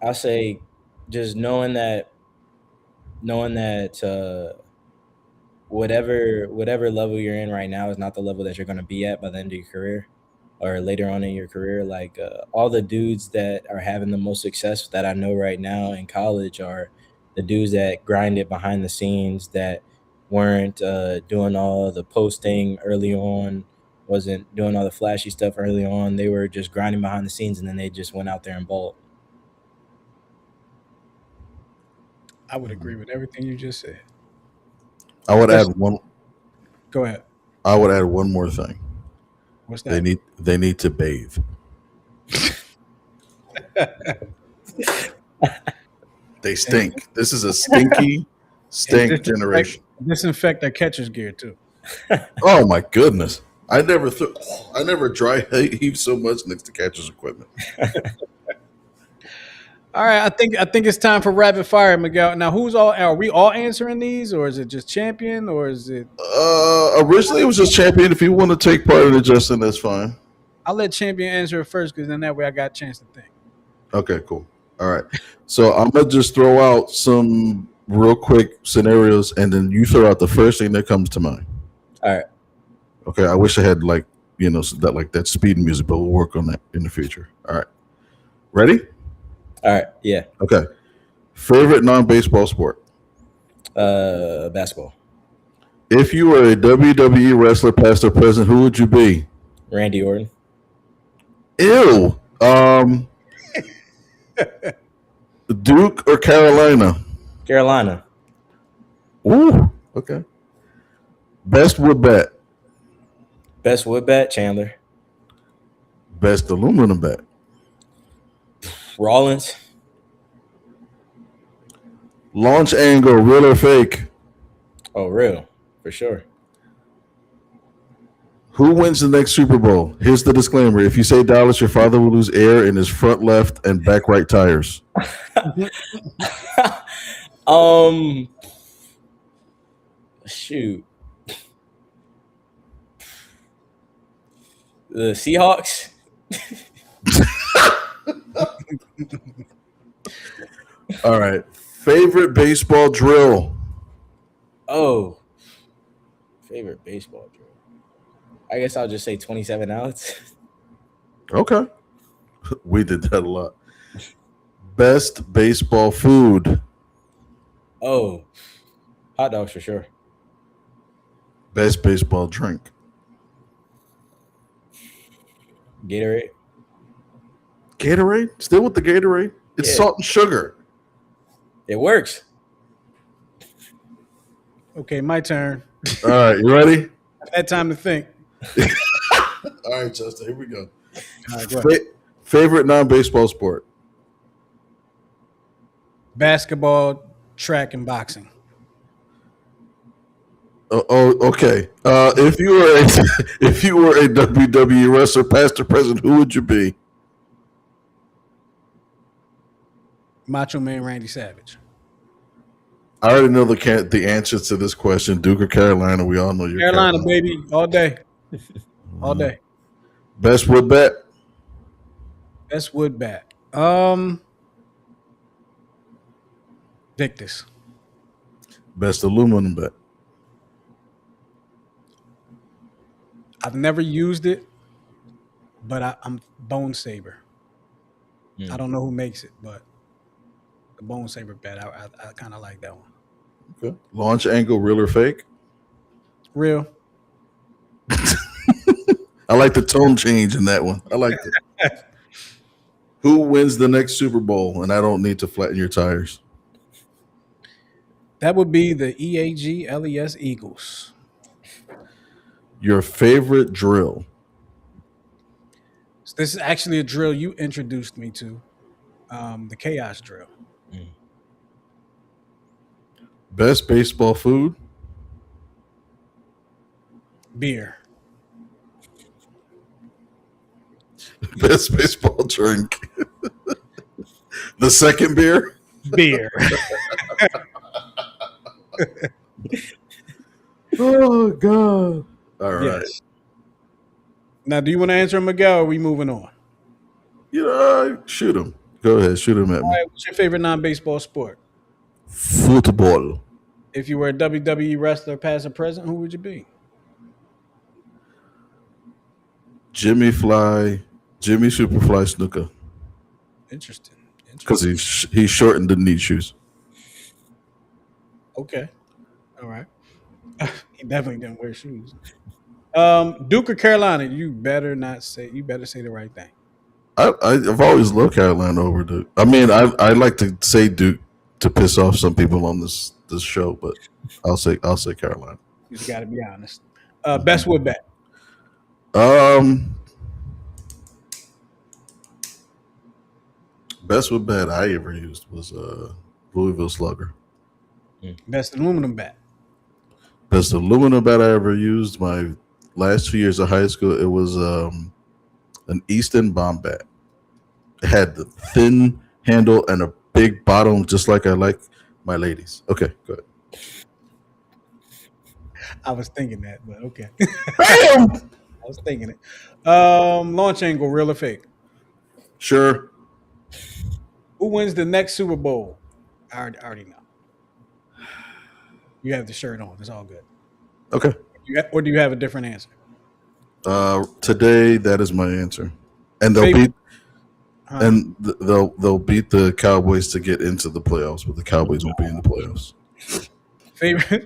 I say just knowing that whatever level you're in right now is not the level that you're going to be at by the end of your career or later on in your career. Like all the dudes that are having the most success that I know right now in college are the dudes that grinded behind the scenes, that weren't doing all the posting early on, wasn't doing all the flashy stuff early on. They were just grinding behind the scenes, and then they just went out there and balled.
I would agree with everything you just said.
I would add
Especially,
one.
go ahead.
I would add one more thing.
What's
They
that?
need to bathe. They
And,
stink. This is a stinky
and
stink generation.
disinfect their catcher's gear too.
Oh my goodness! I never dry heave so much next to catcher's equipment.
All right, I think it's time for rapid fire, Miguel. Now, who's all? Are we all answering these, or is it just champion, or is it?
Originally, it was just champion. If you want to take part in it, Justin, that's fine.
I'll let champion answer it first, because then that way I got a chance to think.
Okay, cool. All right. So I'm gonna just throw out some real quick scenarios, and then you throw out the first thing that comes to mind.
All right.
Okay. I wish I had that speed music, but we'll work on that in the future. All right. Ready?
All right. Yeah.
Okay. Favorite non-baseball sport?
Basketball.
If you were a WWE wrestler, past or present, who would you be?
Randy Orton.
Ew. Duke or Carolina?
Carolina.
Ooh. Okay. Best wood bat.
Best wood bat, Chandler.
Best aluminum bat.
Rollins.
Launch angle, real or fake?
Oh, real. For sure.
Who wins the next Super Bowl? Here's the disclaimer. If you say Dallas, your father will lose air in his front left and back right tires.
um Shoot. The Seahawks.
All right. Favorite baseball drill?
Oh, favorite baseball drill. I guess I'll just say 27 outs.
Okay. We did that a lot. Best baseball food?
Oh, hot dogs for sure.
Best baseball drink?
Gatorade.
Gatorade? Still with the Gatorade? It's
Yeah,
salt and sugar.
it works.
Okay, my turn.
All right. You ready?
I've had time to think.
All right, Justin. Here we go.
All right, go ahead.
Favorite non-baseball sport?
Basketball, track, and boxing.
Okay. If you were if you were a WWE wrestler, past or present, who would you be?
Macho Man Randy Savage.
I already know the answer to this question. Duke or Carolina? We all know you're
Carolina, baby, all day, all day.
Best wood bat?
Best wood bat. Victus.
Best aluminum bat?
I've never used it, but I'm Bone Saber. I
Mm.
don't know who makes it, but the Bone Saber bet. I kind of like that one.
Okay. Launch angle, real or fake?
Real.
I like the tone change in that one. I like it. Who wins the next Super Bowl? And I don't need to flatten your tires.
That would be the EAGLES Eagles.
Your favorite drill?
So this is actually a drill you introduced me to, the chaos drill.
Mm.
Best baseball food?
Beer.
Best baseball drink? The second beer?
Beer.
Oh, God. All right.
Yes. Now, do you want to answer Miguel? Or are we moving on?
You know, shoot him. Go ahead. Shoot him at
All
me.
right. What's your favorite non-baseball sport?
Football.
If you were a WWE wrestler, past or present, who would you be?
Jimmy Superfly Snooker.
Interesting.
Because he's shortened the knee shoes.
Okay. All right. He definitely didn't wear shoes. Duke or Carolina? You better not say. You better say the right thing.
I've always loved Carolina over Duke. I mean, I like to say Duke to piss off some people on this show, but I'll say Carolina.
You just got to be honest. Best wood bet.
Um, best wood bat I ever used was Louisville Slugger.
Best aluminum bat.
Best aluminum bat I ever used. My last 2 years of high school, it was an Easton bomb bat. It had the thin handle and a big bottom, just like I like my ladies. Okay, go ahead.
I was thinking that, but okay.
Bam!
I was thinking it. Launch angle, real or fake?
Sure.
Who wins the next Super Bowl? I already know. You have the shirt on. It's all good.
Okay.
Or do you have a different answer?
Today, that is my answer, and
Favorite-
they'll beat the Cowboys to get into the playoffs, but the Cowboys won't be in the playoffs.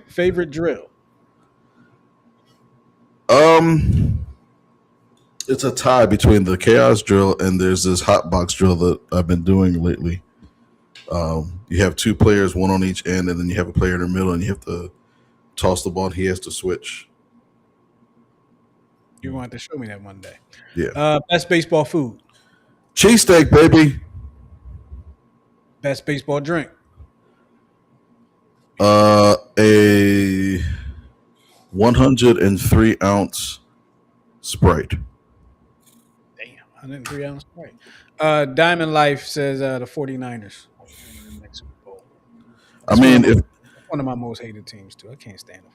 Favorite drill?
It's a tie between the chaos drill and there's this hot box drill that I've been doing lately. You have two players, one on each end, and then you have a player in the middle, and you have to toss the ball. And he has to switch.
You want to show me that one day.
Yeah.
Best baseball food.
Cheesesteak, baby.
Best baseball drink.
A 103-ounce Sprite.
Damn, 103 ounce. Right. Diamond Life says the 49ers. In the next Super Bowl.
I mean, if
One of my most hated teams too. I can't stand them.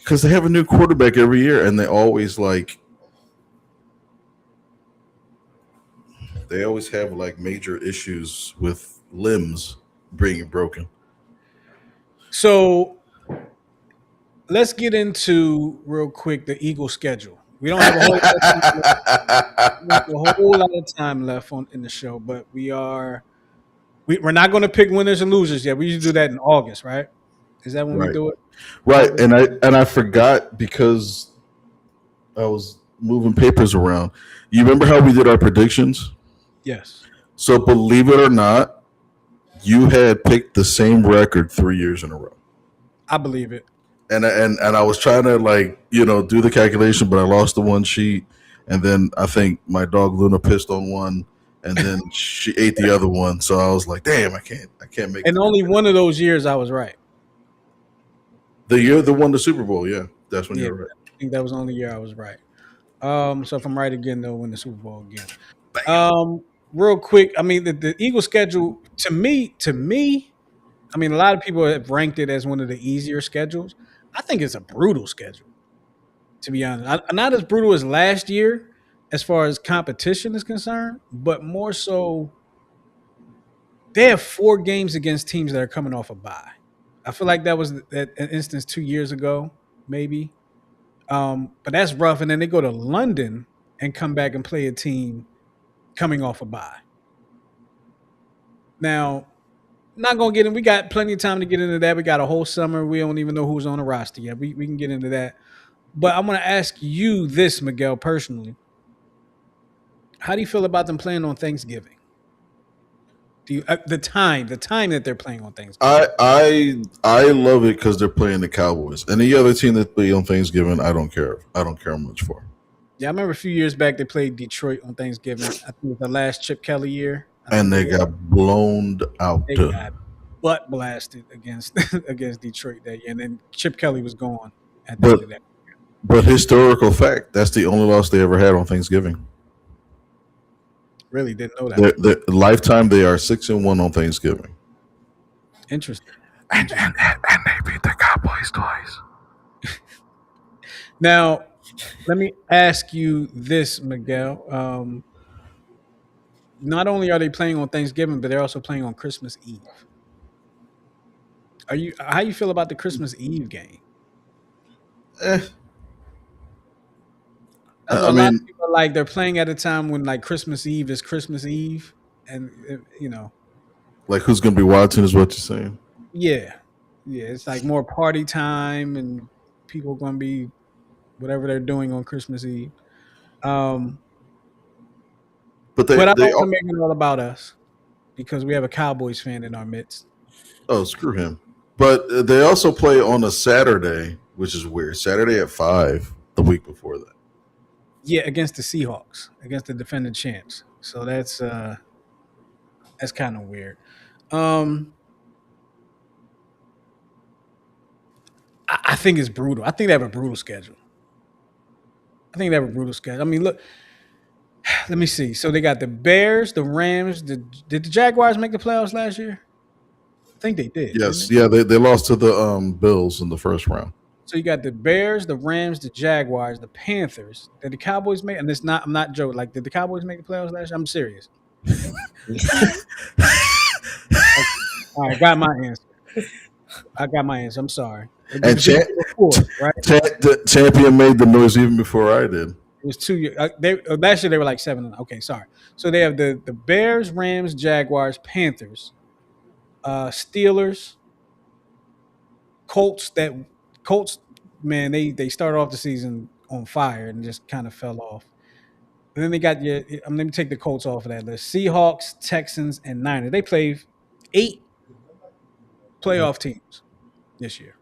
because they have a new quarterback every year, and they always have like major issues with limbs being broken.
So let's get into real quick the Eagles schedule. We don't have a whole lot of time left in the show, but we're not going to pick winners and losers yet. We usually do that in August, right? Is that when we
Right.
do it?
Right, and I forgot because I was moving papers around. You remember how we did our predictions?
Yes.
So believe it or not, you had picked the same record 3 years in a row.
I believe it.
And I was trying to do the calculation, but I lost the one sheet, and then I think my dog Luna pissed on one, and then she ate the other one. So I was like, damn, I can't make.
And only one of those years I was right.
The year they won the Super Bowl, yeah, that's when you were right.
I think that was the only year I was right. So if I'm right again, they'll win the Super Bowl again. Real quick, I mean the Eagles schedule to me, I mean a lot of people have ranked it as one of the easier schedules. I think it's a brutal schedule, to be honest. Not as brutal as last year, as far as competition is concerned, but more so. They have 4 games against teams that are coming off a bye. I feel like that was an instance 2 years ago, maybe. But that's rough. And then they go to London and come back and play a team coming off a bye. Now, not gonna get in. We got plenty of time to get into that. We got a whole summer. We don't even know who's on the roster yet. We can get into that. But I'm gonna ask you this, Miguel, personally. How do you feel about them playing on Thanksgiving? Do you the time that they're playing on Thanksgiving?
I love it because they're playing the Cowboys. Any other team that play on Thanksgiving, I don't care. I don't care much for.
Yeah, I remember a few years back they played Detroit on Thanksgiving. I think it was the last Chip Kelly year. I
And
think
they got blown out.
they got butt blasted against against Detroit that year, and then Chip Kelly was gone at the end
But
of that.
but historical fact, that's the only loss they ever had on Thanksgiving.
Really didn't know that.
Their lifetime they are 6-1 on Thanksgiving.
Interesting.
And they beat the Cowboys twice.
Now, let me ask you this, Miguel. Not only are they playing on Thanksgiving, but they're also playing on Christmas Eve. Are you how you feel about the Christmas Eve game?
Eh,
I know
I
a lot of
mean,
people are like they're playing at a time when like Christmas Eve is Christmas Eve, and you know,
like who's gonna be watching is what you're saying.
yeah, yeah, it's like more party time, and people are going to be whatever they're doing on Christmas Eve. Um,
But
but I
they
don't want
all,
to make it all about us because we have a Cowboys fan in our midst.
oh, screw him. But they also play on a Saturday, which is weird. Saturday at 5 the week before that.
Yeah, against the Seahawks, against the defending champs. So that's kind of weird. Um, I think it's brutal. I think they have a brutal schedule. I think they have a brutal schedule. I mean, look, let me see. So they got the Bears, the Rams. Did the Jaguars make the playoffs last year? I think they did, didn't
Yes,
they?
yeah, they lost to the Bills in the first round.
So you got the Bears, the Rams, the Jaguars, the Panthers. Did the Cowboys make? And it's not. I'm not joking. Like, did the Cowboys make the playoffs last year? I'm serious. Okay. All right, got my answer. I got my answer. I'm sorry. It
And
was the year before, right?
the champion made the noise even before I did.
It was 2 years. Last year they were like 7. Okay, sorry. So they have the Bears, Rams, Jaguars, Panthers, Steelers, Colts. That Colts, man, they started off the season on fire and just kind of fell off. And then they got your. Let me take the Colts off of that list. Seahawks, Texans, and Niners. They played 8 playoff teams this year.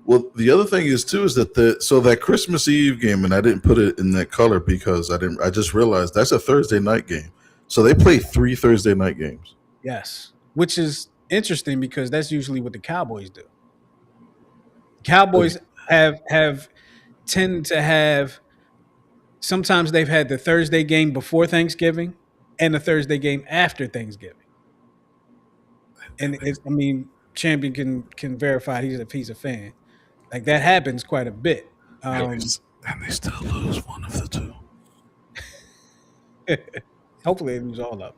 Well, the other thing is too is that that Christmas Eve game, and I didn't put it in that color because I just realized that's a Thursday night game. So they play 3 Thursday night games.
Yes, which is interesting because that's usually what the Cowboys do. Cowboys have tend to have sometimes they've had the Thursday game before Thanksgiving and the Thursday game after Thanksgiving. And I mean, Champion can verify if he's a fan. Like that happens quite a bit.
And they still lose one of the two.
Hopefully they lose all of them.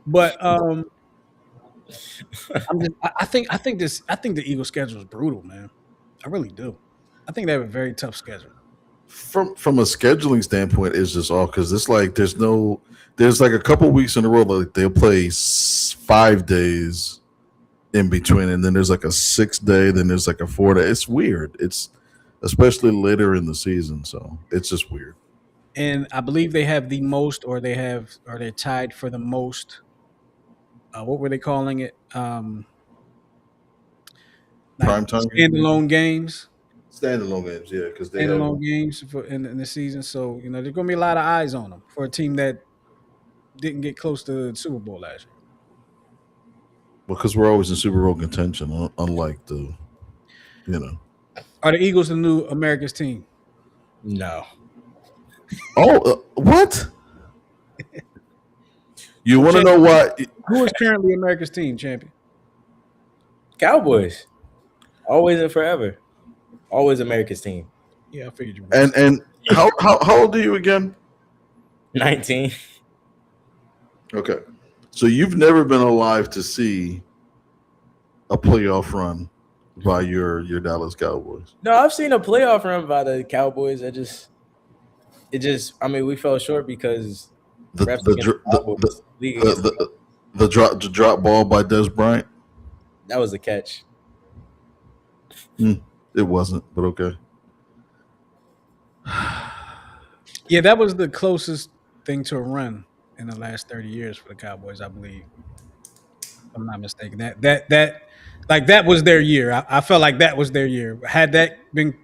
But I think the Eagles schedule is brutal, man. I really do. I think they have a very tough schedule.
From a scheduling standpoint, it's just all because it's like there's like a couple weeks in a row like they'll play 5 days in between, and then there's like a 6 day, then there's like a 4 day. It's weird. It's especially later in the season, so it's just weird.
And I believe they have the most, or they're tied for the most. What were they calling it? Like
Prime time
standalone games.
standalone games, yeah, because they have
Standalone games in the season. So there's going to be a lot of eyes on them for a team that didn't get close to the Super Bowl last year.
because we're always in Super Bowl contention, unlike
Are the Eagles the new America's team?
No.
Oh, what? You want to know why?
Who is currently America's team champion?
Cowboys. Always and forever. Always America's team.
Yeah, I figured you were.
And how old are you again?
19.
Okay, so you've never been alive to see a playoff run by your Dallas Cowboys.
No, I've seen a playoff run by the Cowboys. it just, I mean, we fell short because
The
refs
the
against
dr-
the Cowboys, league against the Cowboys.
the drop ball by Des Bryant.
That was a catch.
It wasn't, but okay.
Yeah, that was the closest thing to a run in the last 30 years for the Cowboys, I believe. If I'm not mistaken. That was their year. I felt like that was their year. Had that been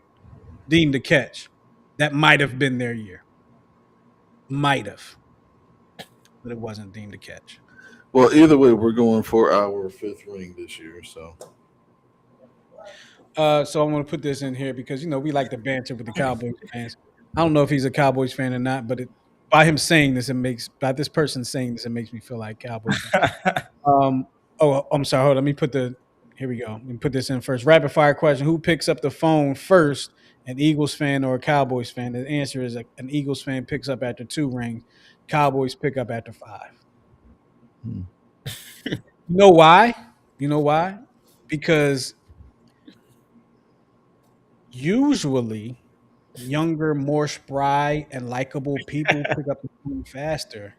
deemed a catch, that might have been their year. Might have, but it wasn't deemed a catch.
Well, either way, we're going for our fifth ring this year. So
So I'm going to put this in here because we like to banter with the Cowboys fans. I don't know if he's a Cowboys fan or not, but by him saying this, by this person saying this, it makes me feel like Cowboys fan. I'm sorry. Hold on. Let me put here we go. Let me put this in first. Rapid fire question: who picks up the phone first? An Eagles fan or a Cowboys fan? The answer is an Eagles fan picks up after 2 rings. Cowboys pick up after 5.
Hmm.
You know why? You know why? Because usually younger, more spry, and likable people pick up the phone faster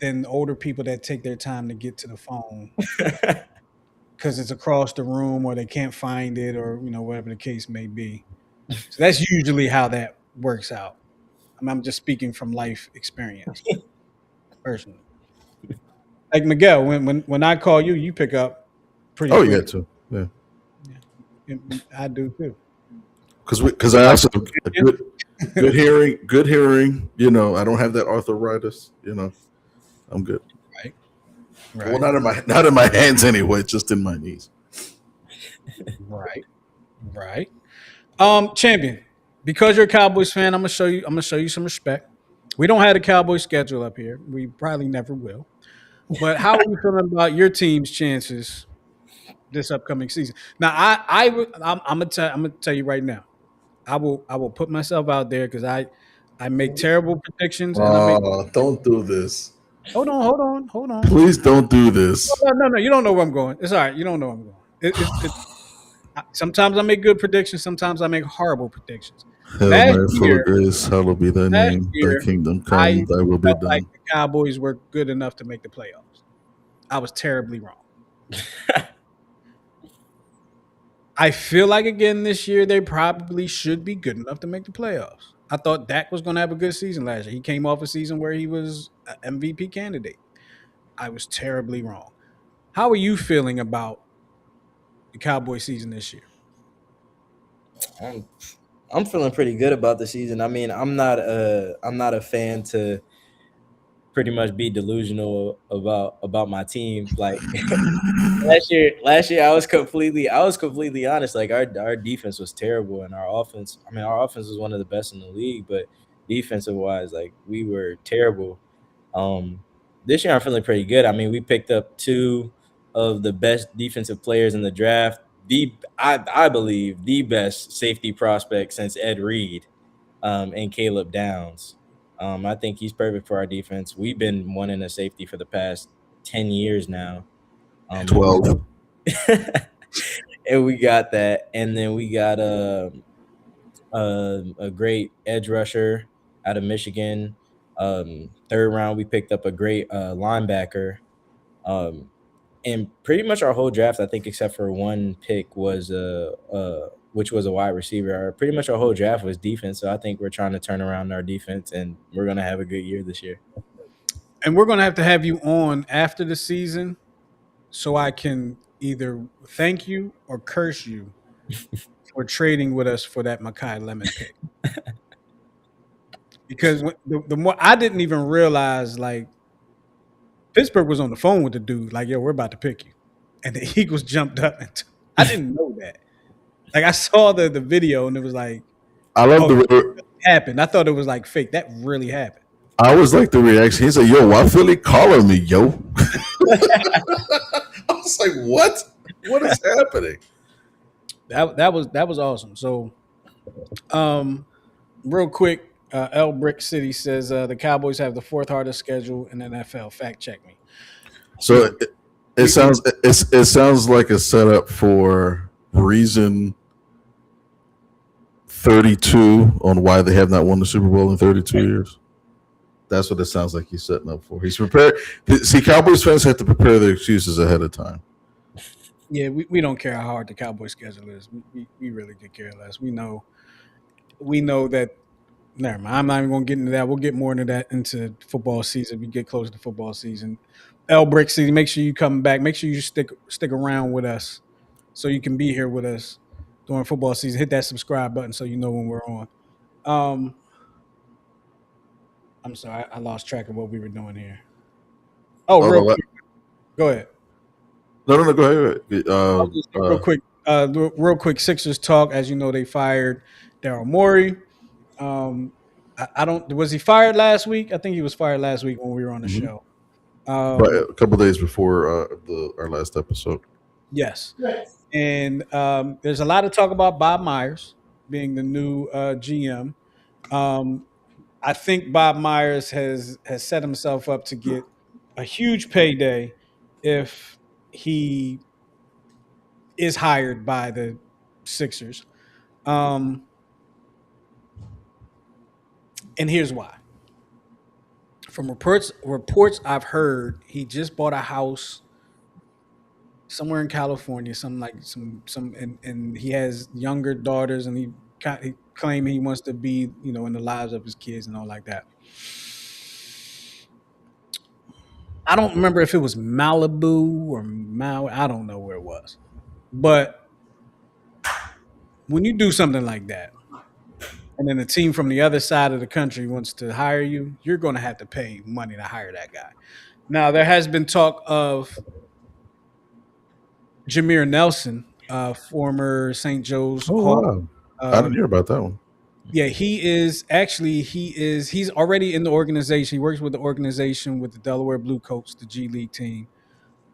than older people that take their time to get to the phone because it's across the room or they can't find it or whatever the case may be. So that's usually how that works out. I'm just speaking from life experience personally. Like Miguel, when I call you, you pick up pretty
oh yeah,
quick.
too. Yeah,
Yeah, I do too.
because I also have a good hearing. Good hearing. I don't have that arthritis. I'm good.
Right,
Well,
right,
not in my hands anyway, just in my knees.
right, right. Champion, because you're a Cowboys fan, I'm gonna show you some respect. We don't have a Cowboys schedule up here. We probably never will. But how are you feeling about your team's chances this upcoming season? Now, I'm gonna tell you right now. I will put myself out there because I make terrible predictions and I make.
Don't do this.
Hold on.
Please don't do this.
No. You don't know where I'm going. It's all right. You don't know where I'm going. Sometimes I make good predictions. Sometimes I make horrible predictions.
Hail
Last
Mary, full of
year,
grace, hallowed be thy
last
name. Thy
year,
kingdom
I
come, thy will be
felt like
done.
the Cowboys were good enough to make the playoffs. I was terribly wrong. I feel like again this year they probably should be good enough to make the playoffs. I thought Dak was going to have a good season last year. He came off a season where he was an MVP candidate. I was terribly wrong. How are you feeling about the Cowboy season this year?
I'm, I'm feeling pretty good about the season. I mean, I'm not a fan to pretty much be delusional about my team. Like last year I was completely honest. Like our defense was terrible and our offense was one of the best in the league, but defensive wise, like we were terrible. Um this year I'm feeling pretty good. I mean, we picked up two of the best defensive players in the draft. I believe the best safety prospect since Ed Reed, and Caleb Downs. I think he's perfect for our defense. We've been wanting a safety for the past 10 years now. And we
12.
and we got that, and then we got a great edge rusher out of Michigan. Third round, we picked up a great linebacker. Um, and pretty much our whole draft, I think, except for one pick, was which was a wide receiver. Pretty much our whole draft was defense. So I think we're trying to turn around our defense, and we're gonna have a good year this year.
And we're going to have you on after the season so I can either thank you or curse you for trading with us for that Makai Lemon pick. Because the more I didn't even realize, like Pittsburgh was on the phone with the dude, like, "Yo, we're about to pick you," and the Eagles jumped up. I didn't know that. Like I saw the video and it was like,
I love
"Oh, that
the.
happened." I thought it was like fake. That really happened.
I was like the reaction. He said, "Yo, why Philly calling me, yo?" I was like, "What? What is happening?"
That was awesome. So, real quick, L Brick City says the Cowboys have the 4th hardest schedule in the NFL. Fact check me.
So it sounds like a setup for reason 32 on why they have not won the Super Bowl in 32 years. That's what it sounds like he's setting up for. He's prepared. See, Cowboys fans have to prepare their excuses ahead of time.
Yeah, we don't care how hard the Cowboys schedule is. We really could care less. We know that. Never mind. I'm not even going to get into that. We'll get more into that into football season. We get closer to football season. L Brick City, make sure you come back. Make sure you stick around with us so you can be here with us during football season. Hit that subscribe button so you know when we're on. Um, I'm sorry, I lost track of what we were doing here. Oh,
Oh,
real quick. Go ahead.
no. Go ahead.
I'll just say real quick. Real quick. Sixers talk. As you know, they fired Daryl Morey. I don't. Was he fired last week? I think he was fired last week when we were on the
Mhm.
show.
Right,
Um,
a couple days before our last episode.
yes, and there's a lot of talk about Bob Myers being the new GM. Um, I think Bob Myers has set himself up to get a huge payday if he is hired by the Sixers. Um, and here's why. From reports I've heard, he just bought a house somewhere in California, some like some and he has younger daughters, and he claim he wants to be in the lives of his kids and all like that. I don't remember if it was Malibu or Maui. I don't know where it was, but when you do something like that, and then a team from the other side of the country wants to hire you, you're going to have to pay money to hire that guy. Now there has been talk of Jameer Nelson, former St. Joe's
Oh
Hawk.
wow, I didn't
Um,
hear about that one.
yeah, he's already in the organization. He works with the organization with the Delaware Blue Coats, the G League team.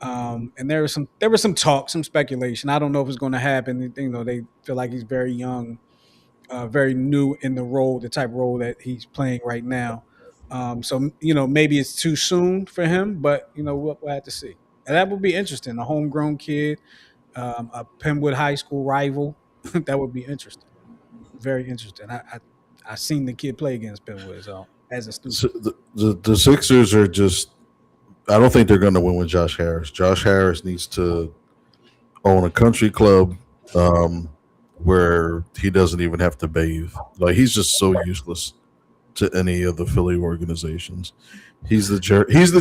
And there was some talk, some speculation. I don't know if it's going to happen. They feel like he's very young, very new in the role, the type of role that he's playing right now. So maybe it's too soon for him, but we'll have to see. And that would be interesting. A homegrown kid, a Penwood High School rival. That would be interesting. Very interesting. I seen the kid play against Penwood, so as a student.
So the Sixers are just. I don't think they're going to win with Josh Harris. Josh Harris needs to own a country club where he doesn't even have to bathe. Like he's just so useless to any of the Philly organizations. He's the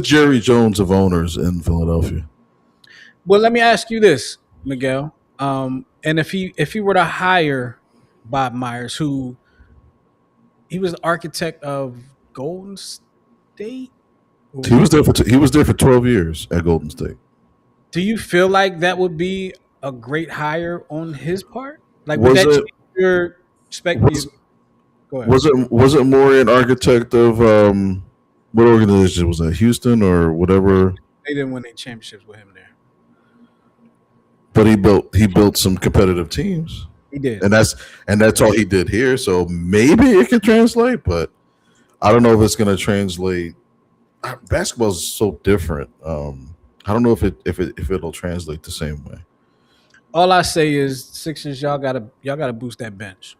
Jerry Jones of owners in Philadelphia.
Well, let me ask you this, Miguel. And if he were to hire Bob Myers, who he was the architect of Golden State,
He was there for 12 years at Golden State.
do you feel like that would be a great hire on his part? Like, would
Was
that
it
change your spec?
was
Go ahead.
was it more an architect of what organization was that? Houston or whatever?
They didn't win any championships with him there.
But he built some competitive teams.
He did.
And that's all he did here. So maybe it could translate, but I don't know if it's going to translate. Basketball is so different. I don't know if it'll translate the same way.
All I say is Sixers, y'all gotta boost that bench.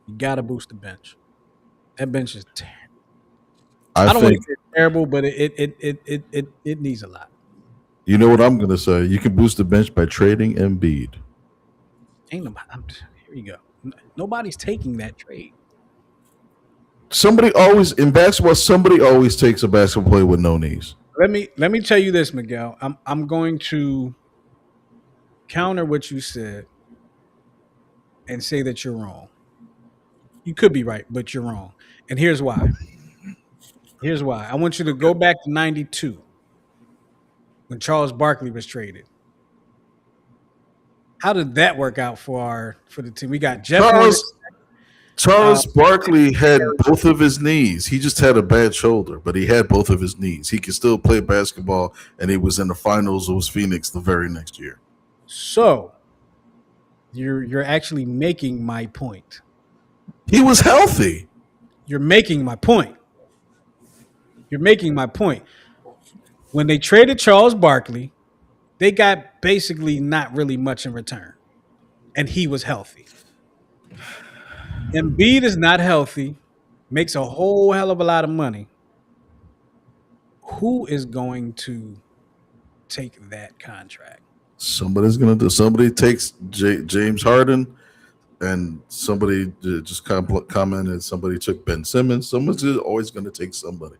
You gotta boost the bench. That bench is terrible.
I
I don't want to
think
say terrible, but it needs a lot.
you know what I'm going to say. You can boost the bench by trading Embiid.
Ain't nobody. Here you go. Nobody's taking that trade.
Somebody always in basketball. Somebody always takes a basketball player with no knees.
Let me tell you this, Miguel. I'm going to counter what you said and say that you're wrong. You could be right, but you're wrong. And here's why. Here's why. I want you to go back to '92 when Charles Barkley was traded. How did that work out for the team? We got Jeff Hornacek.
Charles Charles
Um,
Barkley had both of his knees. He just had a bad shoulder, but he had both of his knees. He could still play basketball, and he was in the finals with Phoenix the very next year.
So you're actually making my point.
He was healthy.
You're making my point. You're making my point. When they traded Charles Barkley, they got basically not really much in return, and he was healthy. Embiid is not healthy, makes a whole hell of a lot of money. Who is going to take that contract?
Somebody's gonna do. Somebody takes James Harden, and somebody just commented. Somebody took Ben Simmons. Someone's just always gonna take somebody.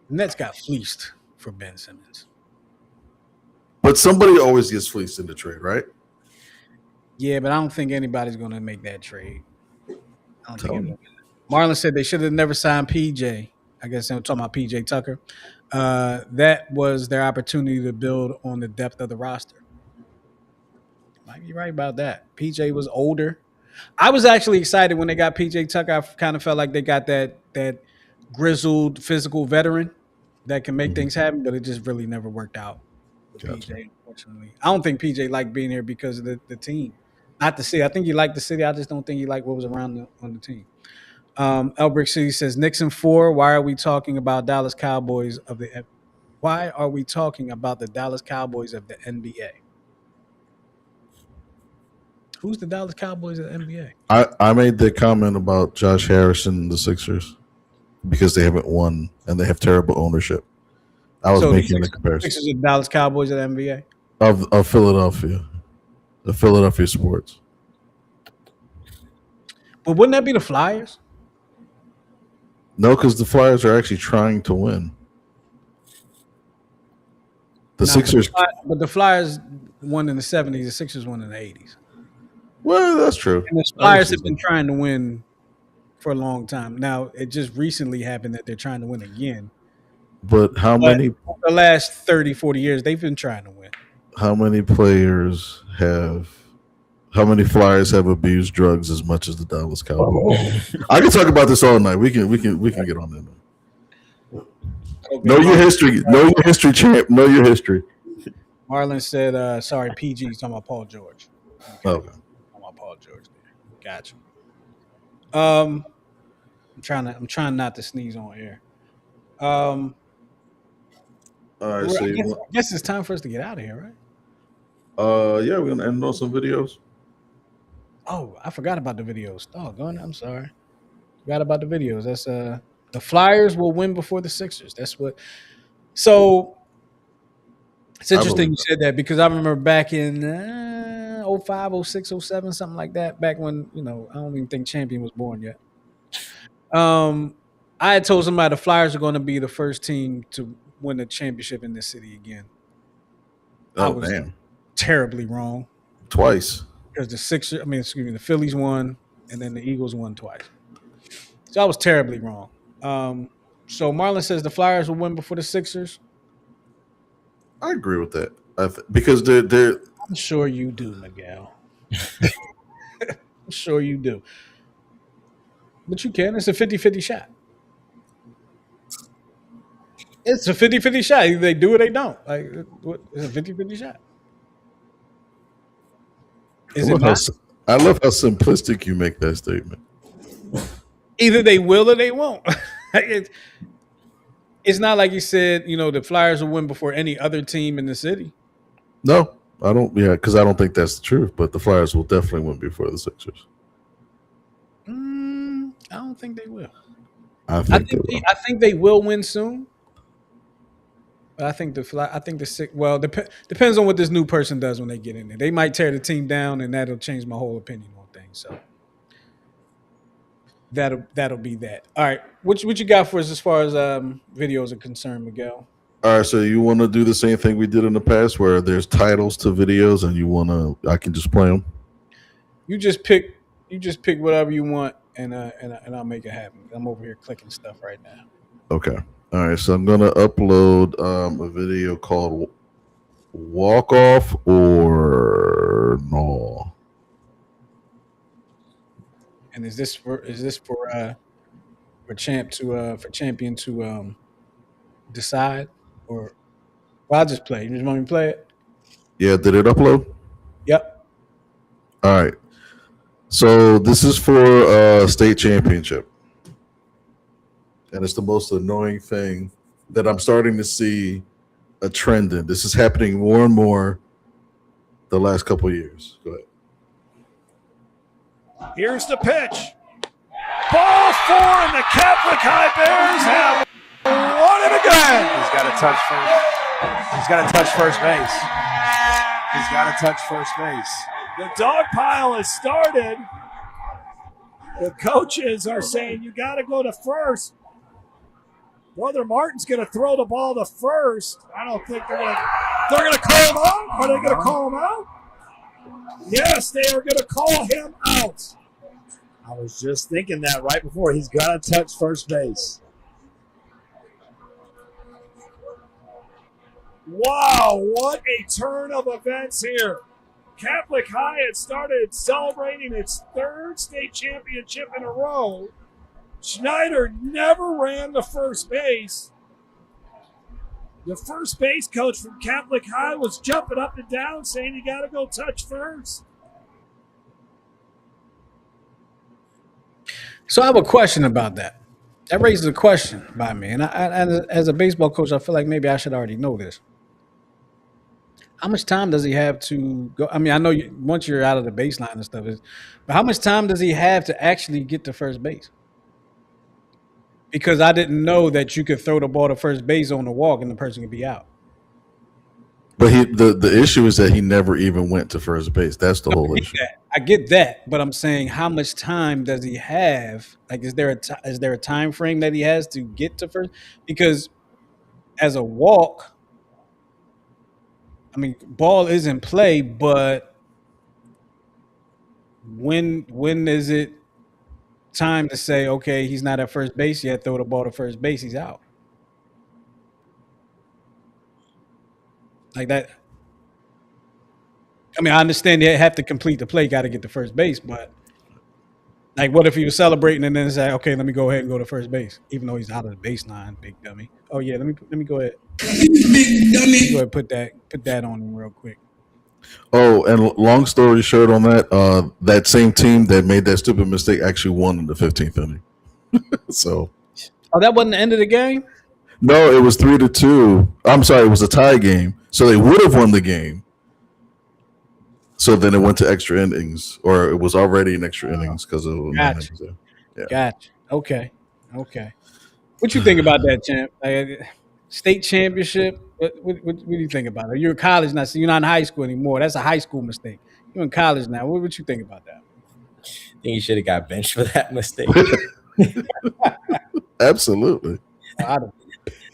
The Nets got fleeced for Ben Simmons.
But somebody always gets fleeced in the trade, right?
Yeah, but I don't think anybody's going to make that trade. I don't
Tell
think
me.
Marlon said they should have never signed PJ. I guess I'm talking about PJ Tucker. That was their opportunity to build on the depth of the roster. Might be right about that. PJ was older. I was actually excited when they got PJ Tucker. I kind of felt like they got that grizzled physical veteran that can make
Mhm.
things happen, but it just really never worked out with
Gotcha.
PJ, unfortunately. I don't think PJ liked being here because of the team. Not the city. I think he liked the city. I just don't think he liked what was around on the team. Elbrick City says Nixon 4. Why are we talking about Dallas Cowboys of the Why are we talking about the Dallas Cowboys of the NBA? Who's the Dallas Cowboys of the NBA?
I made the comment about Josh Harrison and the Sixers because they haven't won and they have terrible ownership. I was
So
making the comparison
Sixers are the Dallas Cowboys of the NBA.
of Philadelphia, the Philadelphia sports.
But wouldn't that be the Flyers?
No, because the Flyers are actually trying to win. The
No,
Sixers.
but the Flyers won in the 70s. The Sixers won in the 80s.
Well, that's true.
And the
I can
Flyers
see
have been
that.
trying to win for a long time. Now, it just recently happened that they're trying to win again.
But
But over the last 30, 40 years, they've been trying to win.
how many players have? How many Flyers have abused drugs as much as the Dallas Cowboys? I can talk about this all night. We can get on that.
Okay,
Know your history. Know your history, champ. Know your history.
Marlon said, sorry, PG. He's talking about Paul George. Okay.
Okay.
Talking about Paul George there. Gotcha. I'm trying not to sneeze on air.
All right. So
I guess it's time for us to get out of here, right?
yeah, we're gonna end on some videos.
Oh, I forgot about the videos. Doggone it, I'm sorry. Forgot about the videos. That's the Flyers will win before the Sixers. That's what. So it's interesting you said that because I remember back in 05, 06, 07, something like that. Back when I don't even think Champion was born yet. I had told somebody the Flyers are going to be the first team to win a championship in this city again. I was
damn.
terribly wrong.
Twice.
Because the Phillies won, and then the Eagles won twice. So I was terribly wrong. So Marlon says the Flyers will win before the Sixers.
I agree with that. Because they're.
I'm sure you do, Miguel. I'm sure you do. But you can. It's a 50-50 shot. It's a 50-50 shot. Either they do or they don't. Like, it's a 50-50 shot. Is it not?
I love how simplistic you make that statement.
Either they will or they won't. It's not like you said, the Flyers will win before any other team in the city.
No, I don't. Yeah, because I don't think that's the truth. But the Flyers will definitely win before the Sixers.
I don't think they will.
I think
they will win soon. But I think depends on what this new person does when they get in there. They might tear the team down, and that'll change my whole opinion on things. So that'll be that. All right, what you got for us as far as videos are concerned, Miguel?
All right, so you want to do the same thing we did in the past, where there's titles to videos, and I can just play them.
You just pick whatever you want, and I'll make it happen. I'm over here clicking stuff right now.
Okay. All right, so I'm gonna upload a video called "Walk Off" or "No."
And is this for champion to decide, or I'll just play. You just want me to play it?
Yeah, did it upload?
Yep.
All right. So this is for state championship. And it's the most annoying thing that I'm starting to see a trend in. This is happening more and more the last couple of years. Go ahead.
Here's the pitch. Ball 4, and the Catholic High Bears have won it again.
He's got to touch first. He's got to touch first base. He's got to touch first base.
The dog pile has started. The coaches are saying you got to go to first. Brother Martin's going to throw the ball to first. I don't think they're going to call him out. Are they going to call him out? Yes, they are going to call him out. I was just thinking that right before. He's got to touch first base. Wow, what a turn of events here. Catholic High had started celebrating its third state championship in a row. Schneider never ran the first base. The first base coach from Catholic High was jumping up and down saying you got to go touch first.
So I have a question about that. That raises a question by me. And as a baseball coach, I feel like maybe I should already know this. How much time does he have to go? I mean, I know once you're out of the baseline and stuff, but how much time does he have to actually get to first base? Because I didn't know that you could throw the ball to first base on the walk and the person could be out.
But the issue is that he never even went to first base. That's the whole issue.
I get that, but I'm saying how much time does he have? Like, is there a time frame that he has to get to first? Because as a walk, I mean, ball is in play, but when is it time to say, okay, he's not at first base yet, throw the ball to first base, he's out? Like that. I mean, I understand they have to complete the play, got to get to first base, but like, what if he was celebrating and then say, okay, let me go ahead and go to first base, even though he's out of the baseline, big dummy. Oh yeah, let me go ahead. Big dummy. Go ahead, put that on him real quick.
Oh, and long story short on that, that same team that made that stupid mistake actually won in the 15th inning. So.
Oh, that wasn't the end of the game?
No, it was 3-2. I'm sorry, it was a tie game. So they would have won the game. So then it went to extra innings, or it was already in extra innings because of
gotcha. Yeah. Gotcha. Okay. What you think about that, champ? Like, state championship? What do you think about it? You're in college now, so you're not in high school anymore. That's a high school mistake. You're in college now. What you think about that?
I think you should have got benched for that mistake.
Absolutely.
I'd have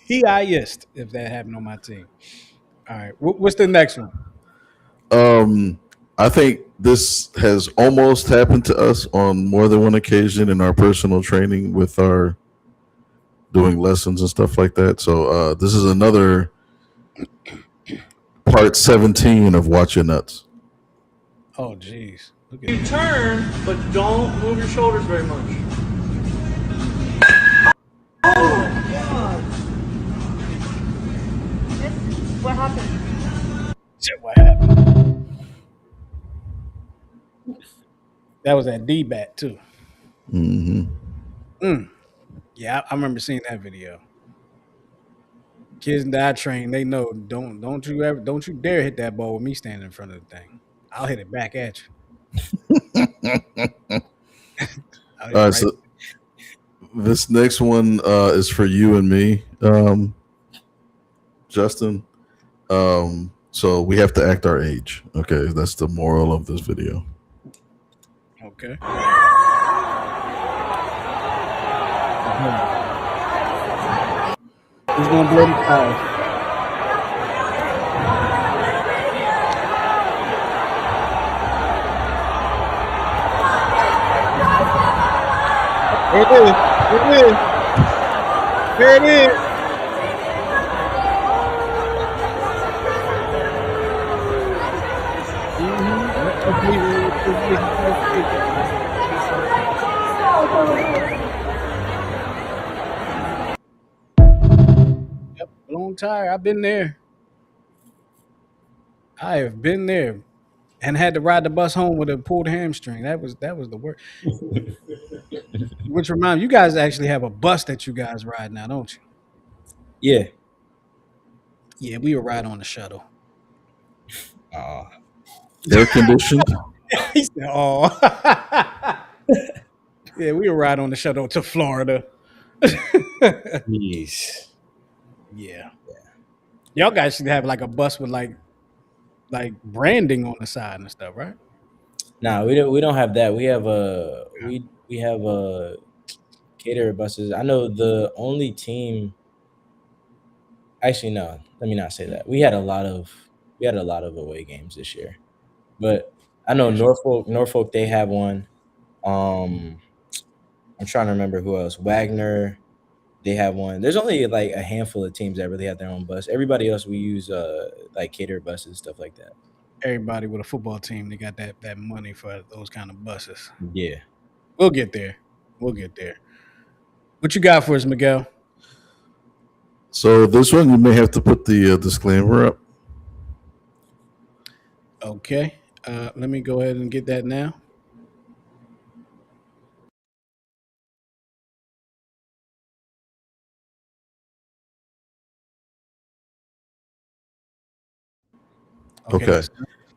PI'd if that happened on my team. All right. What's the next one?
I think this has almost happened to us on more than one occasion in our personal training with our doing lessons and stuff like that. So this is another part 17 of Watch Your Nuts.
Oh, geez.
You turn, but don't move your shoulders very much. Oh, my God.
What happened?
What happened? That was that D-bat, too.
Mm-hmm.
Yeah, I remember seeing that video. Kids in the I train, they know don't you dare hit that ball with me standing in front of the thing. I'll hit it back at you.
All right, so this next one is for you and me, Justin. So we have to act our age. Okay, that's the moral of this video.
Okay. Who's gonna blow the fire? There it is. There it is. Yep, blown tire. I've been there. I have been there and had to ride the bus home with a pulled hamstring. That was the worst. Which reminds me, you guys actually have a bus that you guys ride now, don't you?
Yeah.
Yeah, we would ride on the shuttle.
Air conditioned.
He said, "Oh." Yeah, we were ride on the shuttle to Florida.
Jeez.
Yeah. Y'all guys should have like a bus with like branding on the side and stuff, right?
Nah, we don't have that. We have we have caterer buses. I know the only team. Actually, no. Let me not say that. We had a lot of away games this year, but I know Norfolk they have one. Um, I'm trying to remember who else. Wagner, they have one. There's only like a handful of teams that really have their own bus. Everybody else we use like caterer buses, stuff like that.
Everybody with a football team, they got that money for those kind of buses.
Yeah.
We'll get there. We'll get there. What you got for us, Miguel?
So this one you may have to put the disclaimer up.
Okay. Let me go ahead and get that now.
Okay.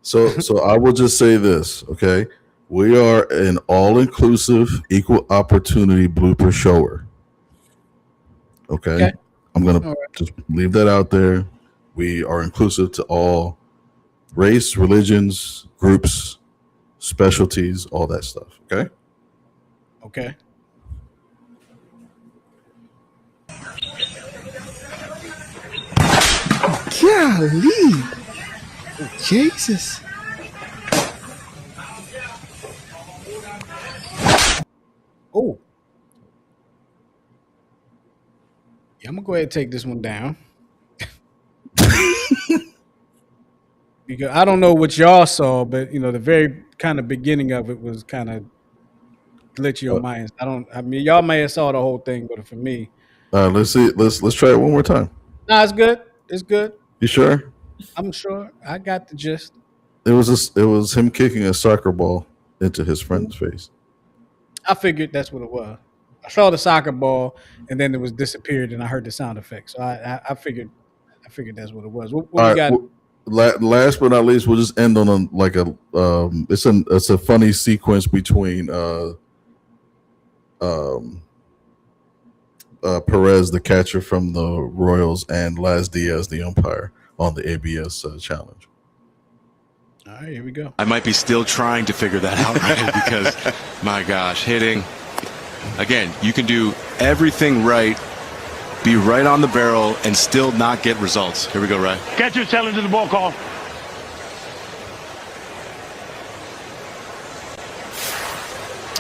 So I will just say this, okay? We are an all-inclusive, equal opportunity blooper shower. Okay. I'm gonna
All right.
just leave that out there. We are inclusive to all race, religions, groups, specialties, all that stuff. Okay.
Okay.
Golly. Jesus.
Oh. Yeah, I'm gonna go ahead and take this one down. Because I don't know what y'all saw, but the very kind of beginning of it was kind of glitchy on my end. I mean, y'all may have saw the whole thing, but for me,
Let's see. Let's try it one more time.
nah, it's good. It's good.
You sure?
I'm sure. I got the gist.
It was him kicking a soccer ball into his friend's face.
I figured that's what it was. I saw the soccer ball, and then it was disappeared, and I heard the sound effect. So I figured that's what it was. What
All
we
right.
got?
Last but not least, we'll just end on it's a funny sequence between Perez, the catcher from the Royals, and Laz Diaz, the umpire, on the ABS challenge.
All right, here we go.
I might be still trying to figure that out, right? Because, my gosh, hitting. Again, you can do everything right, be right on the barrel, and still not get results. Here we go, Ryan.
Catcher challenge to the ball call.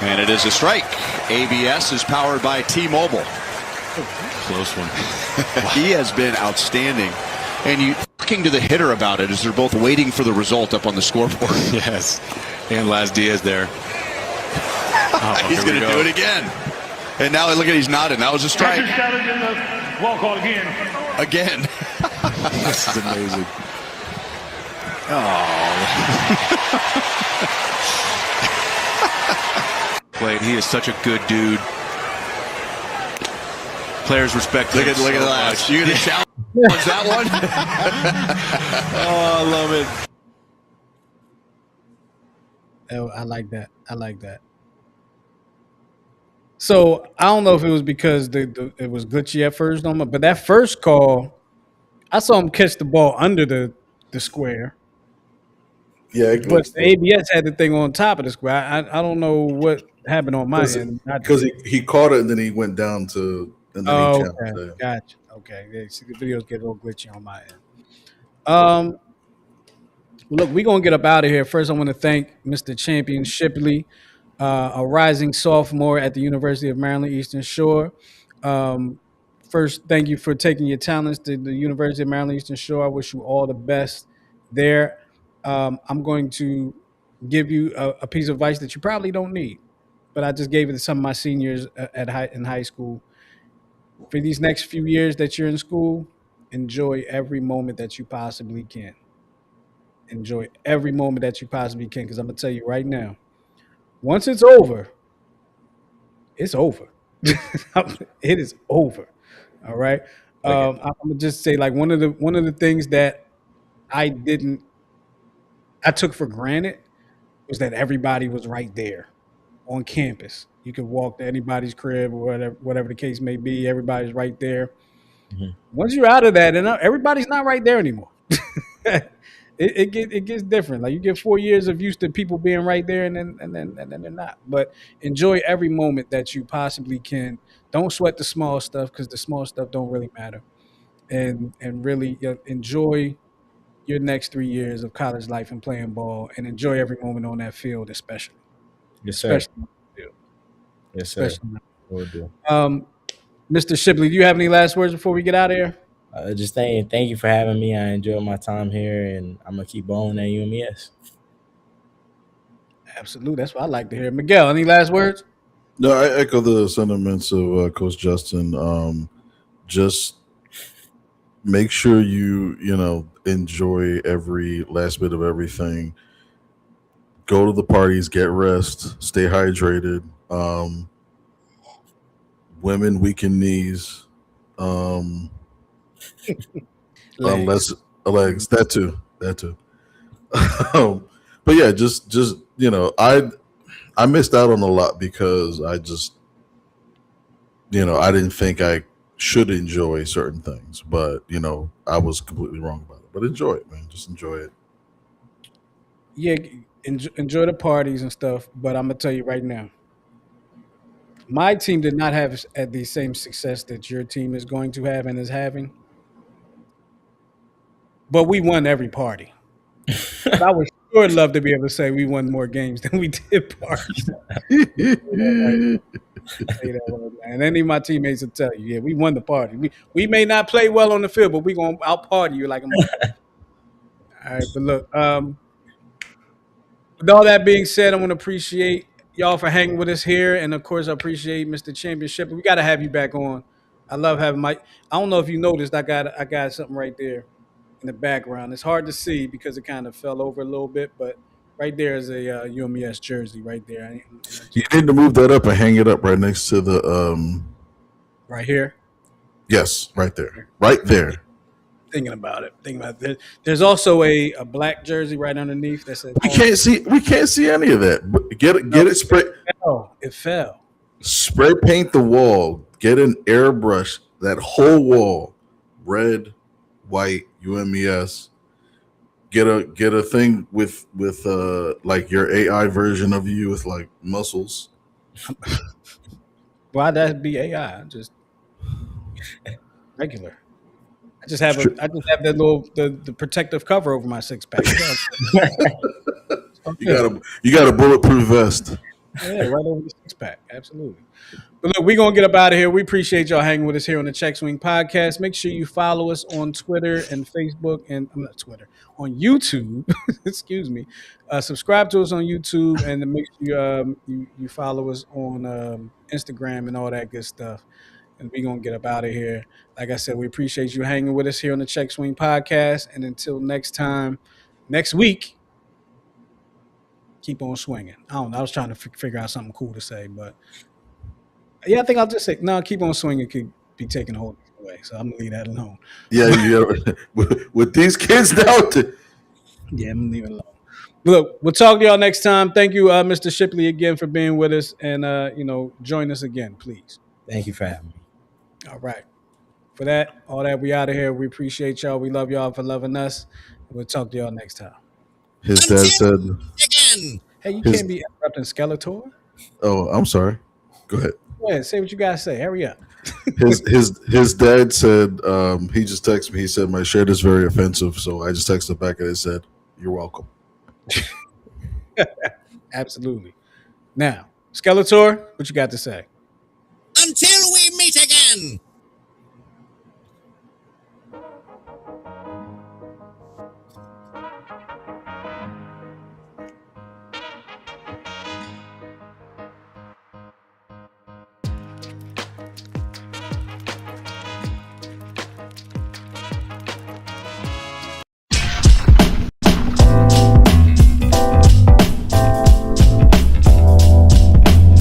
And it is a strike. ABS is powered by T-Mobile.
Close one.
He has been outstanding. And you talking to the hitter about it as they're both waiting for the result up on the scoreboard.
Yes. And Laz Diaz there.
He's going to do it again. And now look at he's nodding. That was a strike.
Catcher challenge in the ball call again.
Again.
This is amazing. Plate. He is such a good dude. Players respect him.
Look at that. You going to challenge that one?
Oh, I love it.
Oh, I like that. I like that. So I don't know if it was because it was glitchy at first, but that first call, I saw him catch the ball under the square.
Yeah,
But the ABS had the thing on top of the square. I don't know what happened on my end.
Because he caught it and then he went down to and then he challenged
Okay,
it.
gotcha. Okay, yeah, see, the videos get a little glitchy on my end. Look, we're gonna get up out of here. First, I want to thank Mr. Champion Shipley, a rising sophomore at the University of Maryland Eastern Shore. First, thank you for taking your talents to the University of Maryland Eastern Shore. I wish you all the best there. I'm going to give you a piece of advice that you probably don't need, but I just gave it to some of my seniors in high school. For these next few years that you're in school, enjoy every moment that you possibly can. Enjoy every moment that you possibly can, because I'm gonna tell you right now, once it's over, it's over. It is over. All right. I'm gonna just say, like, one of the things that I took for granted was that everybody was right there on campus. You could walk to anybody's crib or whatever the case may be. Everybody's right there.
Mhm.
Once you're out of that, and everybody's not right there anymore. It gets different. Like you get 4 years of used to people being right there, and then they're not. But enjoy every moment that you possibly can. Don't sweat the small stuff because the small stuff don't really matter. And really enjoy your next 3 years of college life and playing ball, and enjoy every moment on that field,
Yes, sir.
especially on the field,
Yes, sir.
especially.
Will do.
Mr. Shipley, do you have any last words before we get out of here?
Just thank you for having me. I enjoyed my time here, and I'm gonna keep bowling at UMES.
Absolutely, that's what I like to hear. Miguel, any last words?
No, I echo the sentiments of Coach Justin. Just make sure you enjoy every last bit of everything. Go to the parties, get rest, stay hydrated. Women weaken knees. Um,
Legs.
legs, that too, um, but yeah, just I missed out on a lot because I didn't think I should enjoy certain things, but I was completely wrong about it. But enjoy it, man. Just enjoy it.
Yeah, enjoy the parties and stuff. But I'm gonna tell you right now, my team did not have the same success that your team is going to have and is having. But we won every party. I would sure love to be able to say we won more games than we did parties. Say that word, man. And any of my teammates will tell you, yeah, we won the party. We may not play well on the field, but we gonna out party you like a motherfucker. All right, but look, with all that being said, I want to appreciate y'all for hanging with us here, and of course, I appreciate Mr. Championship. We got to have you back on. I love having my. I don't know if you noticed, I got something right there in the background. It's hard to see because it kind of fell over a little bit, but right there is a UMES jersey right there.
You need to move that up and hang it up right next to the
Right here.
Yes, right there, right there.
Thinking about it. There's also a black jersey right underneath that says.
We can't see any of that. Get it spray.
It fell.
Spray paint the wall. Get an airbrush that whole wall, red, white, UMES. Get a thing with like your AI version of you with like muscles.
Why that be AI? Just regular. I just have that little the protective cover over my six pack.
You got a bulletproof vest.
Yeah, right over the six pack. Absolutely. But look, we're gonna get up out of here. We appreciate y'all hanging with us here on the Check Swing Podcast. Make sure you follow us on Twitter and Facebook, and I'm not Twitter, on YouTube. Excuse me. Subscribe to us on YouTube, and make sure you follow us on Instagram and all that good stuff. And we're gonna get up out of here. Like I said, we appreciate you hanging with us here on the Check Swing Podcast. And until next time, next week, keep on swinging. I don't know. I was trying to figure out something cool to say, but yeah, I think I'll just say no. Keep on swinging could be taken a whole different way, so I'm gonna leave that alone.
Yeah. with these kids now.
Yeah, I'm gonna leave it alone. Look, we'll talk to y'all next time. Thank you, Mr. Shipley, again for being with us, and join us again, please.
Thank you for having me.
All right. For that, all that, we out of here. We appreciate y'all. We love y'all for loving us. We'll talk to y'all next time.
His dad said,
Again.
Hey, you can't be interrupting Skeletor.
"Oh, I'm sorry. Go ahead."
Go ahead, say what you gotta say. Hurry up.
His dad said he just texted me. He said my shirt is very offensive, so I just texted back and I said, "You're welcome."
Absolutely. Now, Skeletor, what you got to say?
Until we meet again.